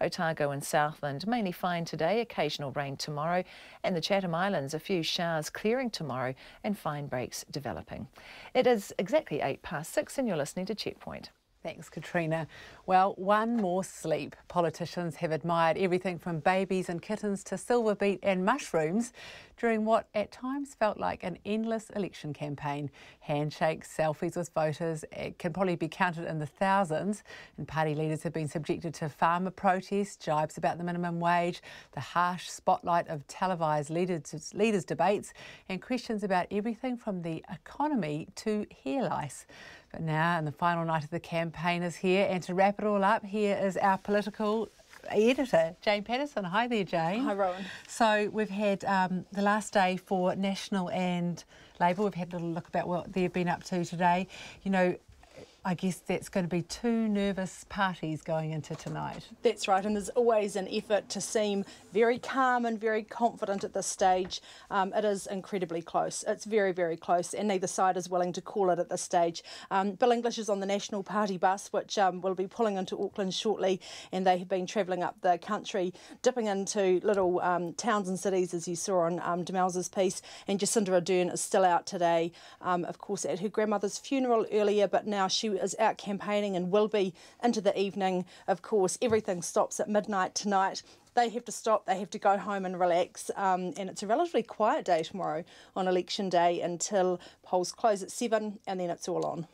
Otago and Southland, mainly fine today, occasional rain tomorrow, and the Chatham Islands, a few showers clearing tomorrow and fine breaks developing. It is exactly 6:08 and you're listening to Checkpoint. Thanks, Katrina. Well, one more sleep. Politicians have admired everything from babies and kittens to silver beet and mushrooms during what at times felt like an endless election campaign. Handshakes, selfies with voters, it can probably be counted in the thousands, and party leaders have been subjected to farmer protests, jibes about the minimum wage, the harsh spotlight of televised leaders' debates, and questions about everything from the economy to hair lice. But now, and the final night of the campaign is here, and to wrap it all up, here is our political editor, Jane Patterson. Hi there, Jane. Hi, Rowan. So we've had the last day for National and Labour. We've had a little look about what they've been up to today. You know, I guess that's going to be two nervous parties going into tonight. That's right, and there's always an effort to seem very calm and very confident at this stage. It is incredibly close. It's very, very close, and neither side is willing to call it at this stage. Bill English is on the National Party bus, which will be pulling into Auckland shortly, and they have been travelling up the country, dipping into little towns and cities, as you saw on Demels's piece. And Jacinda Ardern is still out today, of course, at her grandmother's funeral earlier, but now she is out campaigning and will be into the evening. Of course, everything stops at midnight tonight. They have to stop, they have to go home and relax, and it's a relatively quiet day tomorrow on election day until polls close at 7 and then it's all on.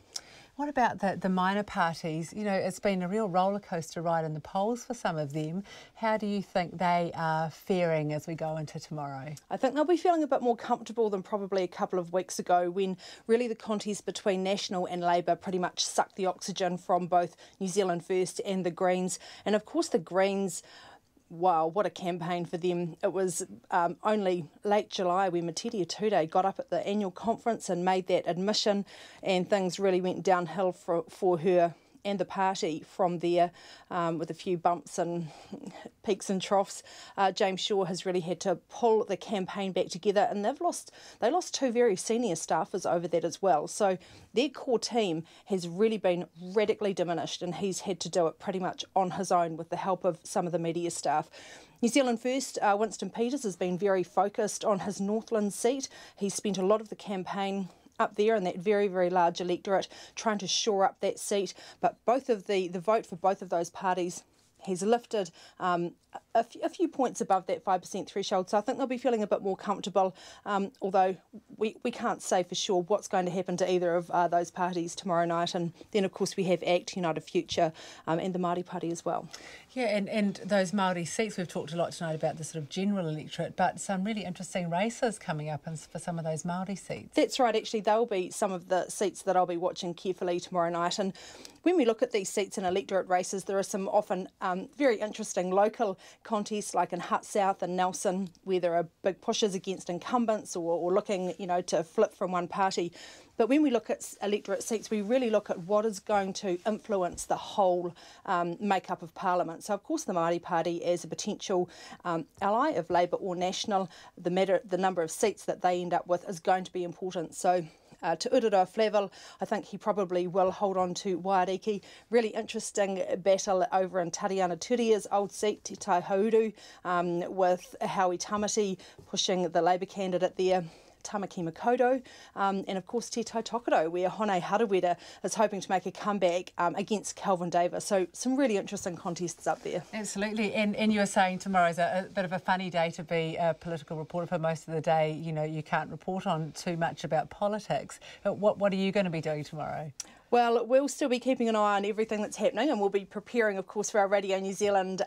What about the minor parties? You know, it's been a real roller coaster ride in the polls for some of them. How do you think they are faring as we go into tomorrow? I think they'll be feeling a bit more comfortable than probably a couple of weeks ago, when really the contest between National and Labour pretty much sucked the oxygen from both New Zealand First and the Greens. And of course the Greens, wow, what a campaign for them. It was only late July when Metitia Tude got up at the annual conference and made that admission, and things really went downhill for her and the party from there, with a few bumps and peaks and troughs. James Shaw has really had to pull the campaign back together, and they lost two very senior staffers over that as well. So their core team has really been radically diminished, and he's had to do it pretty much on his own with the help of some of the media staff. New Zealand First, Winston Peters has been very focused on his Northland seat. He's spent a lot of the campaign up there in that very, very large electorate, trying to shore up that seat. But both of the vote for both of those parties has lifted a few points above that 5% threshold. So I think they'll be feeling a bit more comfortable, although we can't say for sure what's going to happen to either of those parties tomorrow night. And then, of course, we have ACT, United Future, and the Māori Party as well. Yeah, and those Māori seats, we've talked a lot tonight about the sort of general electorate, but some really interesting races coming up for some of those Māori seats. That's right, actually, they'll be some of the seats that I'll be watching carefully tomorrow night. And when we look at these seats in electorate races, there are some often very interesting local contests, like in Hutt South and Nelson, where there are big pushes against incumbents or looking, to flip from one party. But when we look at electorate seats, we really look at what is going to influence the whole makeup of Parliament. So, of course, the Māori Party as a potential ally of Labour or National, the number of seats that they end up with is going to be important. So, to Urura Flavel, I think he probably will hold on to Waiariki. Really interesting battle over in Tariana Turia's old seat, Te Tai Hauru, with Howie Tamati pushing the Labour candidate there, Tamaki Makoto, and of course Te Tai Tokoro, where Hone Harawira is hoping to make a comeback against Kelvin Davis. So some really interesting contests up there. Absolutely, and you were saying tomorrow's a bit of a funny day to be a political reporter. For most of the day, you can't report on too much about politics. What are you going to be doing tomorrow? Well, we'll still be keeping an eye on everything that's happening, and we'll be preparing, of course, for our Radio New Zealand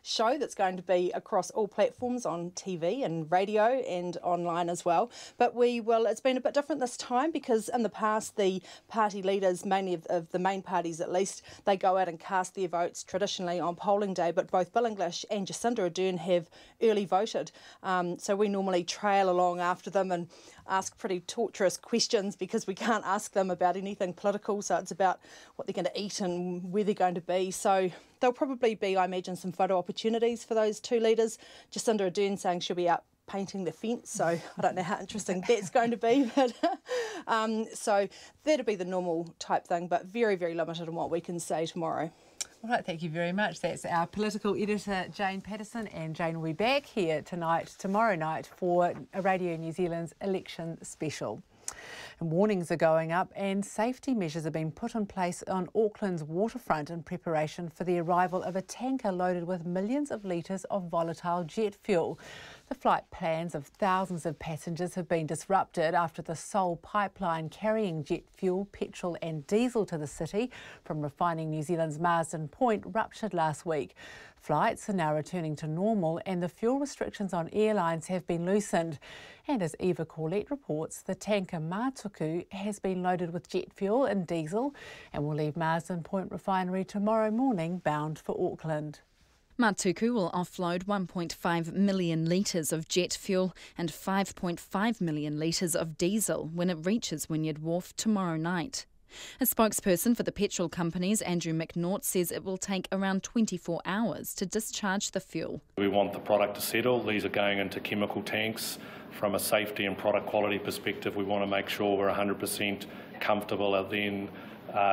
show that's going to be across all platforms on TV and radio and online as well. But it's been a bit different this time, because in the past the party leaders, mainly of the main parties at least, they go out and cast their votes traditionally on polling day, but both Bill English and Jacinda Ardern have early voted. So we normally trail along after them and ask pretty torturous questions, because we can't ask them about anything political. So it's about what they're going to eat and where they're going to be. So there'll probably be, I imagine, some photo opportunities for those two leaders. Jacinda Ardern saying she'll be out painting the fence, so I don't know how interesting that's going to be. But so that'll be the normal type thing, but very, very limited on what we can say tomorrow. All right, thank you very much. That's our political editor, Jane Patterson, and Jane will be back here tomorrow night for Radio New Zealand's election special. And warnings are going up, and safety measures have been put in place on Auckland's waterfront in preparation for the arrival of a tanker loaded with millions of litres of volatile jet fuel. The flight plans of thousands of passengers have been disrupted after the sole pipeline carrying jet fuel, petrol and diesel to the city from refining New Zealand's Marsden Point ruptured last week. Flights are now returning to normal, and the fuel restrictions on airlines have been loosened. And as Eva Corlett reports, the tanker Mātuku has been loaded with jet fuel and diesel and will leave Marsden Point refinery tomorrow morning bound for Auckland. Matuku will offload 1.5 million litres of jet fuel and 5.5 million litres of diesel when it reaches Wynyard Wharf tomorrow night. A spokesperson for the petrol companies, Andrew McNaught, says it will take around 24 hours to discharge the fuel. We want the product to settle. These are going into chemical tanks. From a safety and product quality perspective, we want to make sure we're 100% comfortable at then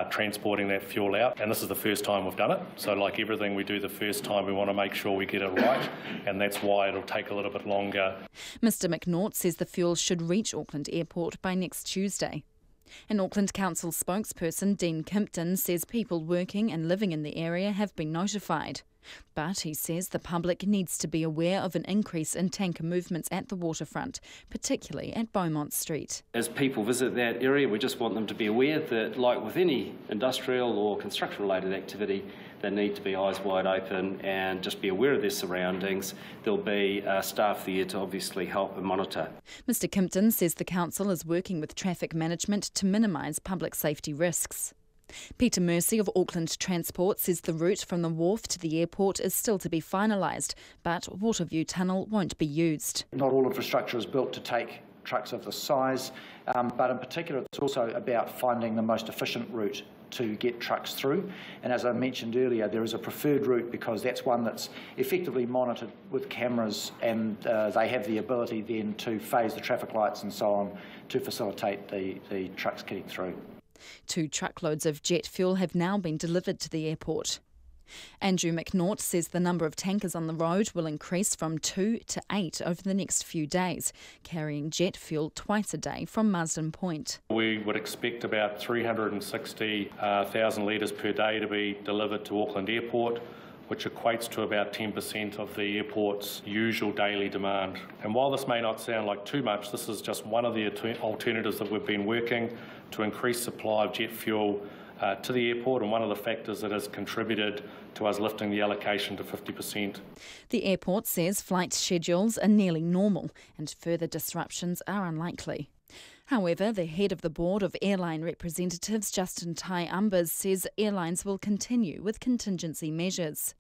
transporting that fuel out. And this is the first time we've done it. So like everything we do the first time, we want to make sure we get it right. And that's why it'll take a little bit longer. Mr McNaught says the fuel should reach Auckland Airport by next Tuesday. An Auckland Council spokesperson, Dean Kimpton, says people working and living in the area have been notified. But he says the public needs to be aware of an increase in tanker movements at the waterfront, particularly at Beaumont Street. As people visit that area, we just want them to be aware that, like with any industrial or construction-related activity, they need to be eyes wide open and just be aware of their surroundings. There'll be staff there to obviously help and monitor. Mr Kimpton says the council is working with traffic management to minimise public safety risks. Peter Mercy of Auckland Transport says the route from the wharf to the airport is still to be finalised, but Waterview Tunnel won't be used. Not all infrastructure is built to take trucks of this size, but in particular it's also about finding the most efficient route to get trucks through. And as I mentioned earlier, there is a preferred route because that's one that's effectively monitored with cameras, and they have the ability then to phase the traffic lights and so on to facilitate the trucks getting through. 2 truckloads of jet fuel have now been delivered to the airport. Andrew McNaught says the number of tankers on the road will increase from 2 to 8 over the next few days, carrying jet fuel twice a day from Marsden Point. We would expect about 360,000 litres per day to be delivered to Auckland Airport, which equates to about 10% of the airport's usual daily demand. And while this may not sound like too much, this is just one of the alternatives that we've been working to increase supply of jet fuel to the airport, and one of the factors that has contributed to us lifting the allocation to 50%. The airport says flight schedules are nearly normal and further disruptions are unlikely. However, the head of the board of airline representatives, Justin Tai-Umbers, says airlines will continue with contingency measures.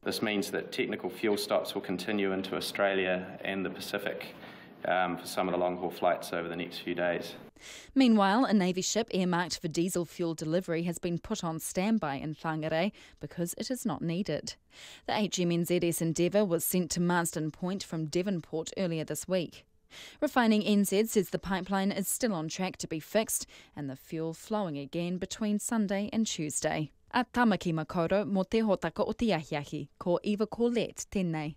This means that technical fuel stops will continue into Australia and the Pacific for some of the long-haul flights over the next few days. Meanwhile, a Navy ship earmarked for diesel fuel delivery has been put on standby in Whangarei because it is not needed. The HMNZS Endeavour was sent to Marsden Point from Devonport earlier this week. Refining NZ says the pipeline is still on track to be fixed and the fuel flowing again between Sunday and Tuesday. A tamaki makaurau mo te hotaka o te ahiahi, ko Eva Corlett tēnei.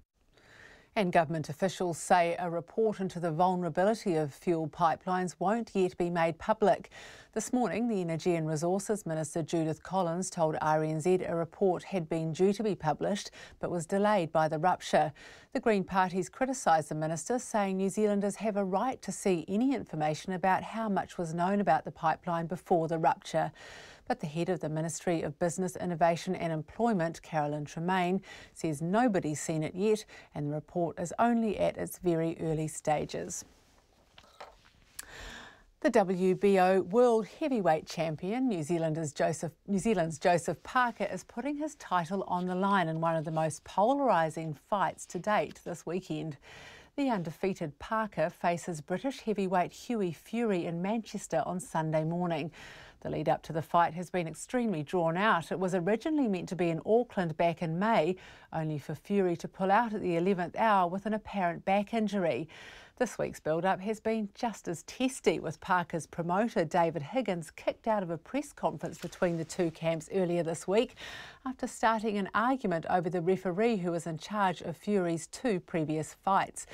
And government officials say a report into the vulnerability of fuel pipelines won't yet be made public. This morning, the Energy and Resources Minister Judith Collins told RNZ a report had been due to be published but was delayed by the rupture. The Green Party's criticised the minister, saying New Zealanders have a right to see any information about how much was known about the pipeline before the rupture. But the head of the Ministry of Business, Innovation and Employment, Carolyn Tremaine, says nobody's seen it yet and the report is only at its very early stages. The WBO World Heavyweight Champion, New Zealand's Joseph Parker, is putting his title on the line in one of the most polarising fights to date this weekend. The undefeated Parker faces British heavyweight Hughie Fury in Manchester on Sunday morning. The lead up to the fight has been extremely drawn out. It was originally meant to be in Auckland back in May, only for Fury to pull out at the 11th hour with an apparent back injury. This week's build-up has been just as testy, with Parker's promoter David Higgins kicked out of a press conference between the two camps earlier this week after starting an argument over the referee who was in charge of Fury's 2 previous fights.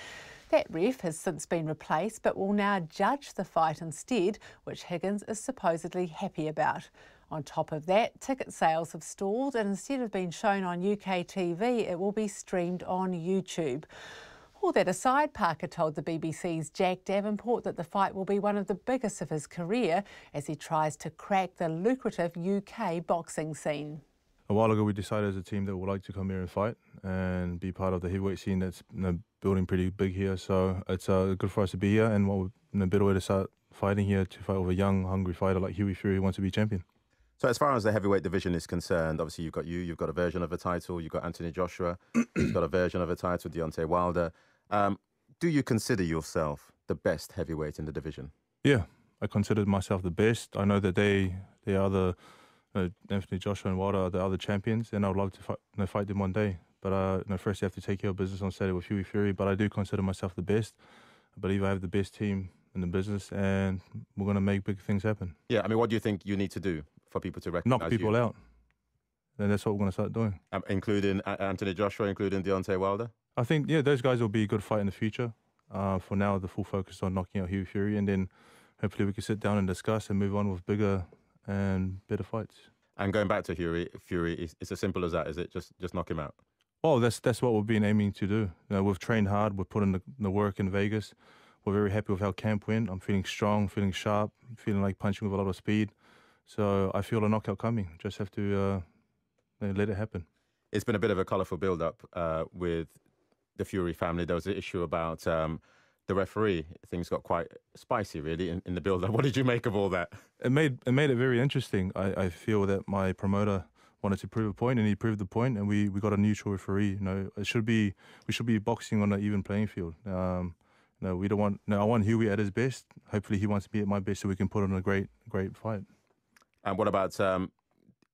That ref has since been replaced but will now judge the fight instead, which Higgins is supposedly happy about. On top of that, ticket sales have stalled and instead of being shown on UK TV, it will be streamed on YouTube. All that aside, Parker told the BBC's Jack Davenport that the fight will be one of the biggest of his career as he tries to crack the lucrative UK boxing scene. A while ago we decided as a team that we'd like to come here and fight and be part of the heavyweight scene that's building pretty big here. So it's good for us to be here, and what a better way to start fighting here, to fight with a young, hungry fighter like Hughie Fury who wants to be champion. So as far as the heavyweight division is concerned, obviously you've got a version of a title, you've got Anthony Joshua, you've got a version of a title, Deontay Wilder. Do you consider yourself the best heavyweight in the division? Yeah, I consider myself the best. I know that they are the Anthony Joshua and Wilder are the other champions, and I would love to fight them one day. But first you have to take care of business on Saturday with Hughie Fury. But I do consider myself the best. I believe I have the best team in the business, and we're going to make big things happen. Yeah, I mean, what do you think you need to do for people to recognize Knock people out. And that's what we're going to start doing. Including Anthony Joshua, including Deontay Wilder? I think, yeah, those guys will be a good fight in the future. For now, the full focus on knocking out Hughie Fury, and then hopefully we can sit down and discuss and move on with bigger and better fights. And going back to Fury, it's as simple as that, is it? Just knock him out? Oh, that's what we've been aiming to do. You know, we've trained hard, we've put in the work in Vegas. We're very happy with how camp went. I'm feeling strong, feeling sharp, feeling like punching with a lot of speed. So I feel a knockout coming. Just have to let it happen. It's been a bit of a colourful build-up with the Fury family. There was an issue about the referee. Things got quite spicy, really, in the build-up. What did you make of all that? It made it very interesting. I feel that my promoter wanted to prove a point, and he proved the point, and we got a neutral referee. You know, we should be boxing on an even playing field. No, we don't want. No, I want Hughie at his best. Hopefully, he wants to be at my best, so we can put on a great fight. And what about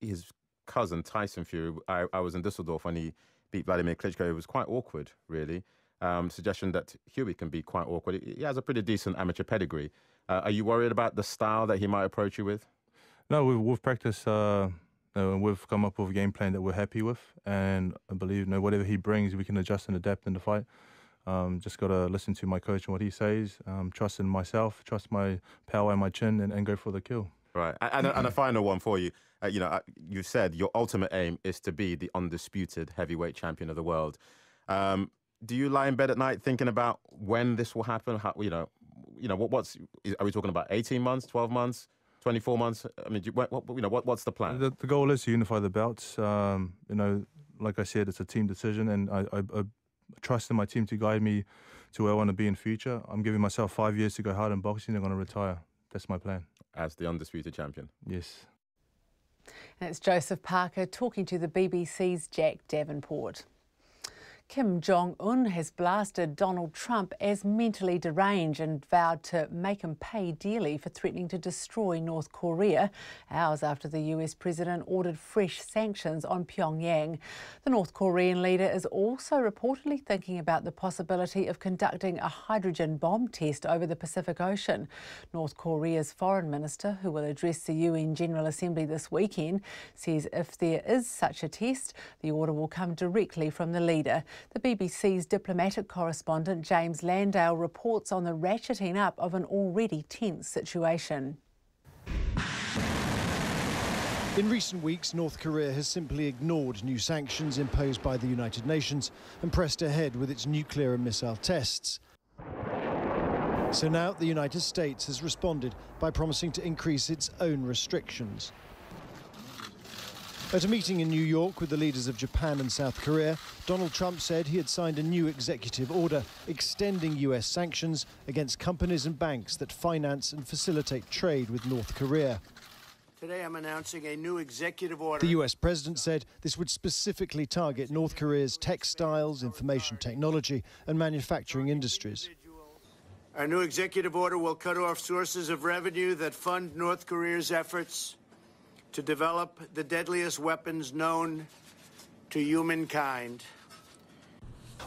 his cousin Tyson Fury? I was in Düsseldorf when he beat Vladimir Klitschko. It was quite awkward, really. Suggestion that Hughie can be quite awkward. He has a pretty decent amateur pedigree. Are you worried about the style that he might approach you with? No, we've practiced. We've come up with a game plan that we're happy with, and I believe whatever he brings, we can adjust and adapt in the fight. Just got to listen to my coach and what he says, trust in myself, trust my power and my chin, and go for the kill. Right. And a final one for you. You said your ultimate aim is to be the undisputed heavyweight champion of the world. Do you lie in bed at night thinking about when this will happen? How, are we talking about 18 months, 12 months, 24 months? I mean, what's the plan? The goal is to unify the belts. Like I said, it's a team decision, and I trust in my team to guide me to where I want to be in future. I'm giving myself 5 years to go hard in boxing. I'm going to retire. That's my plan. As the undisputed champion? Yes. And it's Joseph Parker talking to the BBC's Jack Davenport. Kim Jong-un has blasted Donald Trump as mentally deranged and vowed to make him pay dearly for threatening to destroy North Korea, hours after the US president ordered fresh sanctions on Pyongyang. The North Korean leader is also reportedly thinking about the possibility of conducting a hydrogen bomb test over the Pacific Ocean. North Korea's foreign minister, who will address the UN General Assembly this weekend, says if there is such a test, the order will come directly from the leader. The BBC's diplomatic correspondent James Landale reports on the ratcheting up of an already tense situation. In recent weeks, North Korea has simply ignored new sanctions imposed by the United Nations and pressed ahead with its nuclear and missile tests. So now the United States has responded by promising to increase its own restrictions. At a meeting in New York with the leaders of Japan and South Korea, Donald Trump said he had signed a new executive order extending US sanctions against companies and banks that finance and facilitate trade with North Korea. Today I'm announcing a new executive order. The US president said this would specifically target North Korea's textiles, information technology and manufacturing industries. Our new executive order will cut off sources of revenue that fund North Korea's efforts to develop the deadliest weapons known to humankind.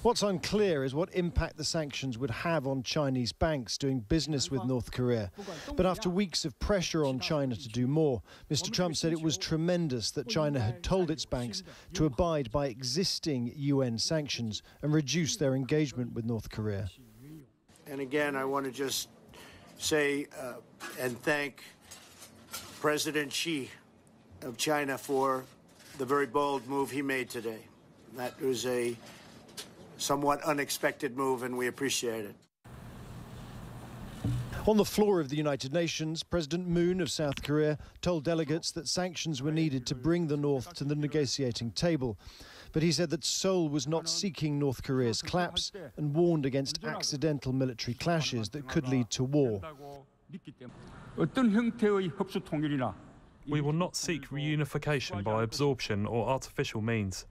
What's unclear is what impact the sanctions would have on Chinese banks doing business with North Korea. But after weeks of pressure on China to do more, Mr. Trump said it was tremendous that China had told its banks to abide by existing UN sanctions and reduce their engagement with North Korea. And again, I want to just say and thank President Xi of China for the very bold move he made today. That was a somewhat unexpected move, and we appreciate it. On the floor of the United Nations, President Moon of South Korea told delegates that sanctions were needed to bring the North to the negotiating table. But he said that Seoul was not seeking North Korea's collapse and warned against accidental military clashes that could lead to war. 어떤 형태의 흡수 통일이나 We will not seek reunification by absorption or artificial means.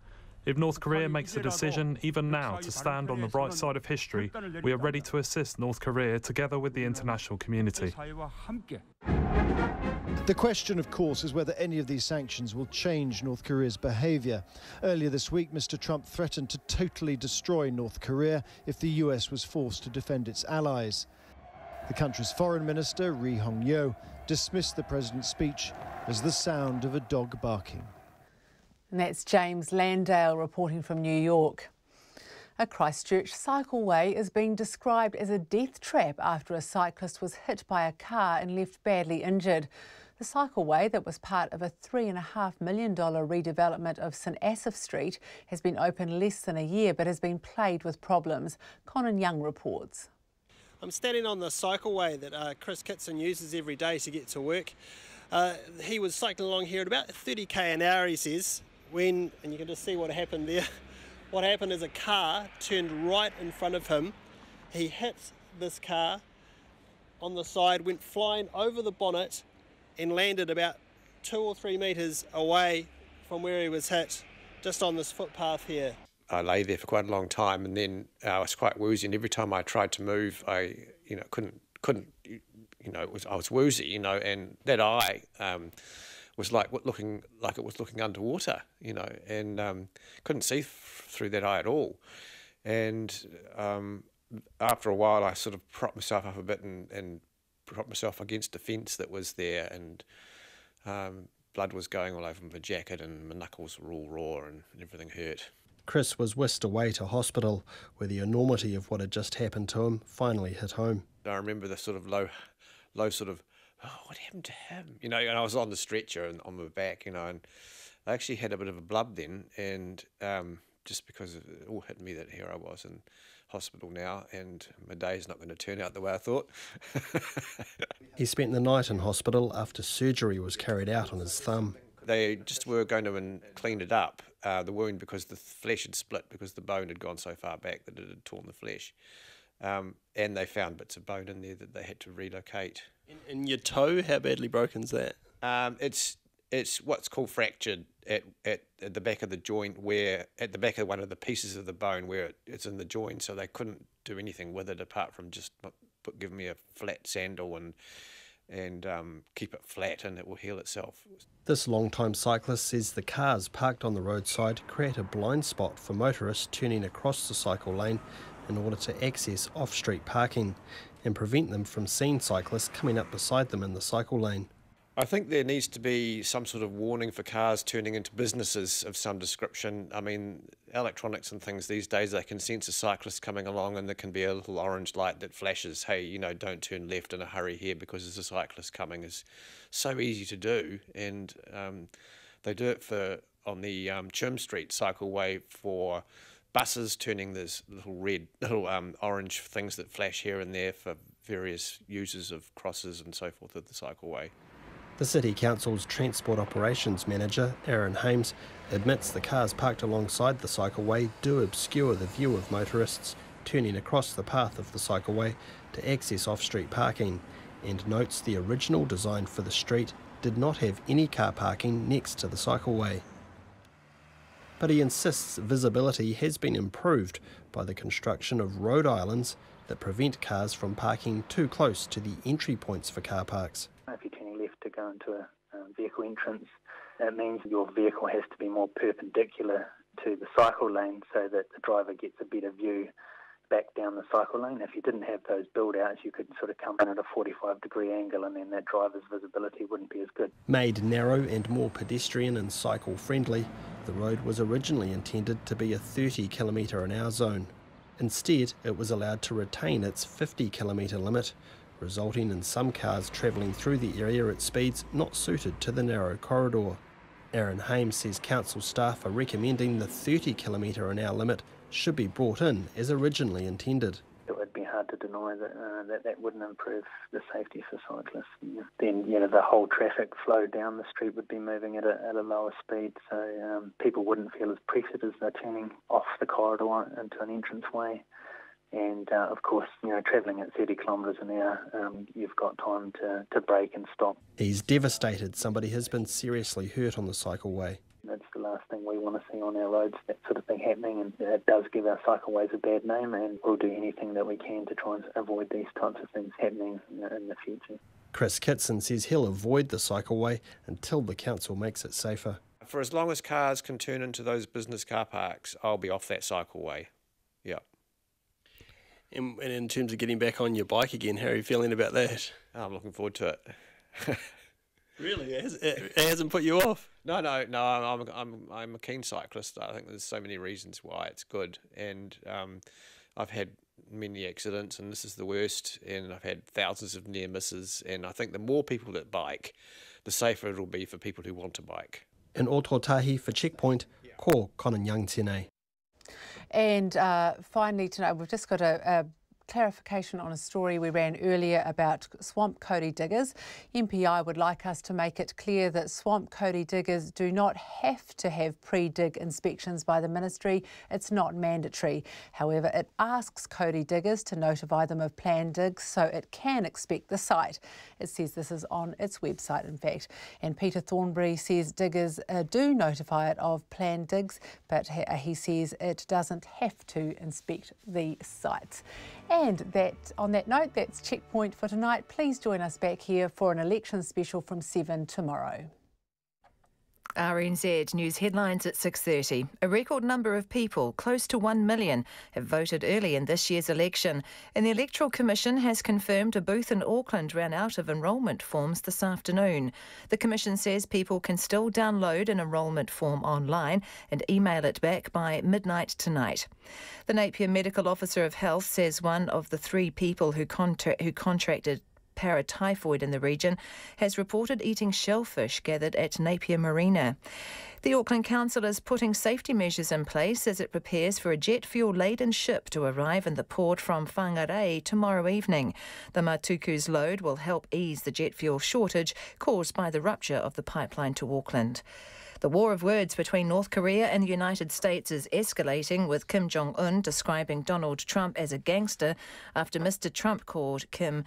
If North Korea makes a decision, even now, to stand on the right side of history, we are ready to assist North Korea together with the international community. The question, of course, is whether any of these sanctions will change North Korea's behaviour. Earlier this week, Mr. Trump threatened to totally destroy North Korea if the US was forced to defend its allies. The country's foreign minister, Ri Hong-yo, dismissed the president's speech as the sound of a dog barking. And that's James Landale reporting from New York. A Christchurch cycleway is being described as a death trap after a cyclist was hit by a car and left badly injured. The cycleway, that was part of a $3.5 million redevelopment of St Asaph Street, has been open less than a year but has been plagued with problems. Conan Young reports. I'm standing on the cycleway that Chris Kitson uses every day to get to work. He was cycling along here at about 30k an hour, he says, and you can just see what happened there. What happened is a car turned right in front of him. He hit this car on the side, went flying over the bonnet and landed about 2 or 3 metres away from where he was hit, just on this footpath here. I lay there for quite a long time, and then I was quite woozy, and every time I tried to move, I couldn't, I was woozy, and that eye was looking like it was looking underwater, and couldn't see through that eye at all. And after a while, I sort of propped myself up a bit and propped myself against a fence that was there, and blood was going all over my jacket, and my knuckles were all raw, and everything hurt. Chris was whisked away to hospital, where the enormity of what had just happened to him finally hit home. I remember the sort of low sort of, oh, what happened to him? And I was on the stretcher and on my back, and I actually had a bit of a blub then, and just because it all hit me that here I was in hospital now, and my day's not going to turn out the way I thought. He spent the night in hospital after surgery was carried out on his thumb. They just were going to clean it up, the wound, because the flesh had split because the bone had gone so far back that it had torn the flesh. And they found bits of bone in there that they had to relocate. In your toe, how badly broken is that? It's what's called fractured at the back of the joint, where at the back of one of the pieces of the bone where it's in the joint, so they couldn't do anything with it apart from just give me a flat sandal and keep it flat, and it will heal itself. This long-time cyclist says the cars parked on the roadside create a blind spot for motorists turning across the cycle lane in order to access off-street parking and prevent them from seeing cyclists coming up beside them in the cycle lane. I think there needs to be some sort of warning for cars turning into businesses of some description. I mean, electronics and things these days, they can sense a cyclist coming along, and there can be a little orange light that flashes, hey, don't turn left in a hurry here because there's a cyclist coming. Is so easy to do, and they do it on the Chim Street cycleway for buses turning. There's little orange things that flash here and there for various users of crosses and so forth of the cycleway. The City Council's Transport Operations Manager, Aaron Hames, admits the cars parked alongside the cycleway do obscure the view of motorists turning across the path of the cycleway to access off-street parking, and notes the original design for the street did not have any car parking next to the cycleway. But he insists visibility has been improved by the construction of road islands that prevent cars from parking too close to the entry points for car parks. If you're turning left to go into a vehicle entrance, that means your vehicle has to be more perpendicular to the cycle lane so that the driver gets a better view back down the cycle lane. If you didn't have those build-outs, you could sort of come in at a 45-degree angle, and then that driver's visibility wouldn't be as good. Made narrow and more pedestrian and cycle-friendly, the road was originally intended to be a 30km/h zone. Instead, it was allowed to retain its 50km limit, resulting in some cars travelling through the area at speeds not suited to the narrow corridor. Aaron Hames says council staff are recommending the 30km/h limit should be brought in as originally intended. It would be hard to deny that wouldn't improve the safety for cyclists. Then the whole traffic flow down the street would be moving at a lower speed, so people wouldn't feel as pressured as they're turning off the corridor into an entranceway. And of course, travelling at 30 kilometres an hour, you've got time to brake and stop. He's devastated somebody has been seriously hurt on the cycleway. That's the last thing we want to see on our roads, that sort of thing happening, and it does give our cycleways a bad name, and we'll do anything that we can to try and avoid these types of things happening in the future. Chris Kitson says he'll avoid the cycleway until the council makes it safer. For as long as cars can turn into those business car parks, I'll be off that cycleway. Yeah. And in terms of getting back on your bike again, how are you feeling about that? I'm looking forward to it. Really? It hasn't put you off? No. I'm a keen cyclist. I think there's so many reasons why it's good, and I've had many accidents, and this is the worst. And I've had thousands of near misses, and I think the more people that bike, the safer it'll be for people who want to bike. In Ototahi for Checkpoint, ko Conan Young tēnei. And finally tonight, we've just got a clarification on a story we ran earlier about swamp Cody diggers. MPI would like us to make it clear that swamp Cody diggers do not have to have pre-dig inspections by the ministry. It's not mandatory. However, it asks Cody diggers to notify them of planned digs so it can inspect the site. It says this is on its website, in fact. And Peter Thornbury says diggers do notify it of planned digs, but he says it doesn't have to inspect the sites. And on that note, that's Checkpoint for tonight. Please join us back here for an election special from 7 tomorrow. RNZ News headlines at 6:30. A record number of people, close to 1 million, have voted early in this year's election. And the Electoral Commission has confirmed a booth in Auckland ran out of enrolment forms this afternoon. The Commission says people can still download an enrolment form online and email it back by midnight tonight. The Napier Medical Officer of Health says one of the 3 people who contracted paratyphoid in the region has reported eating shellfish gathered at Napier Marina. The Auckland Council is putting safety measures in place as it prepares for a jet fuel-laden ship to arrive in the port from Whangarei tomorrow evening. The Matuku's load will help ease the jet fuel shortage caused by the rupture of the pipeline to Auckland. The war of words between North Korea and the United States is escalating, with Kim Jong-un describing Donald Trump as a gangster after Mr. Trump called Kim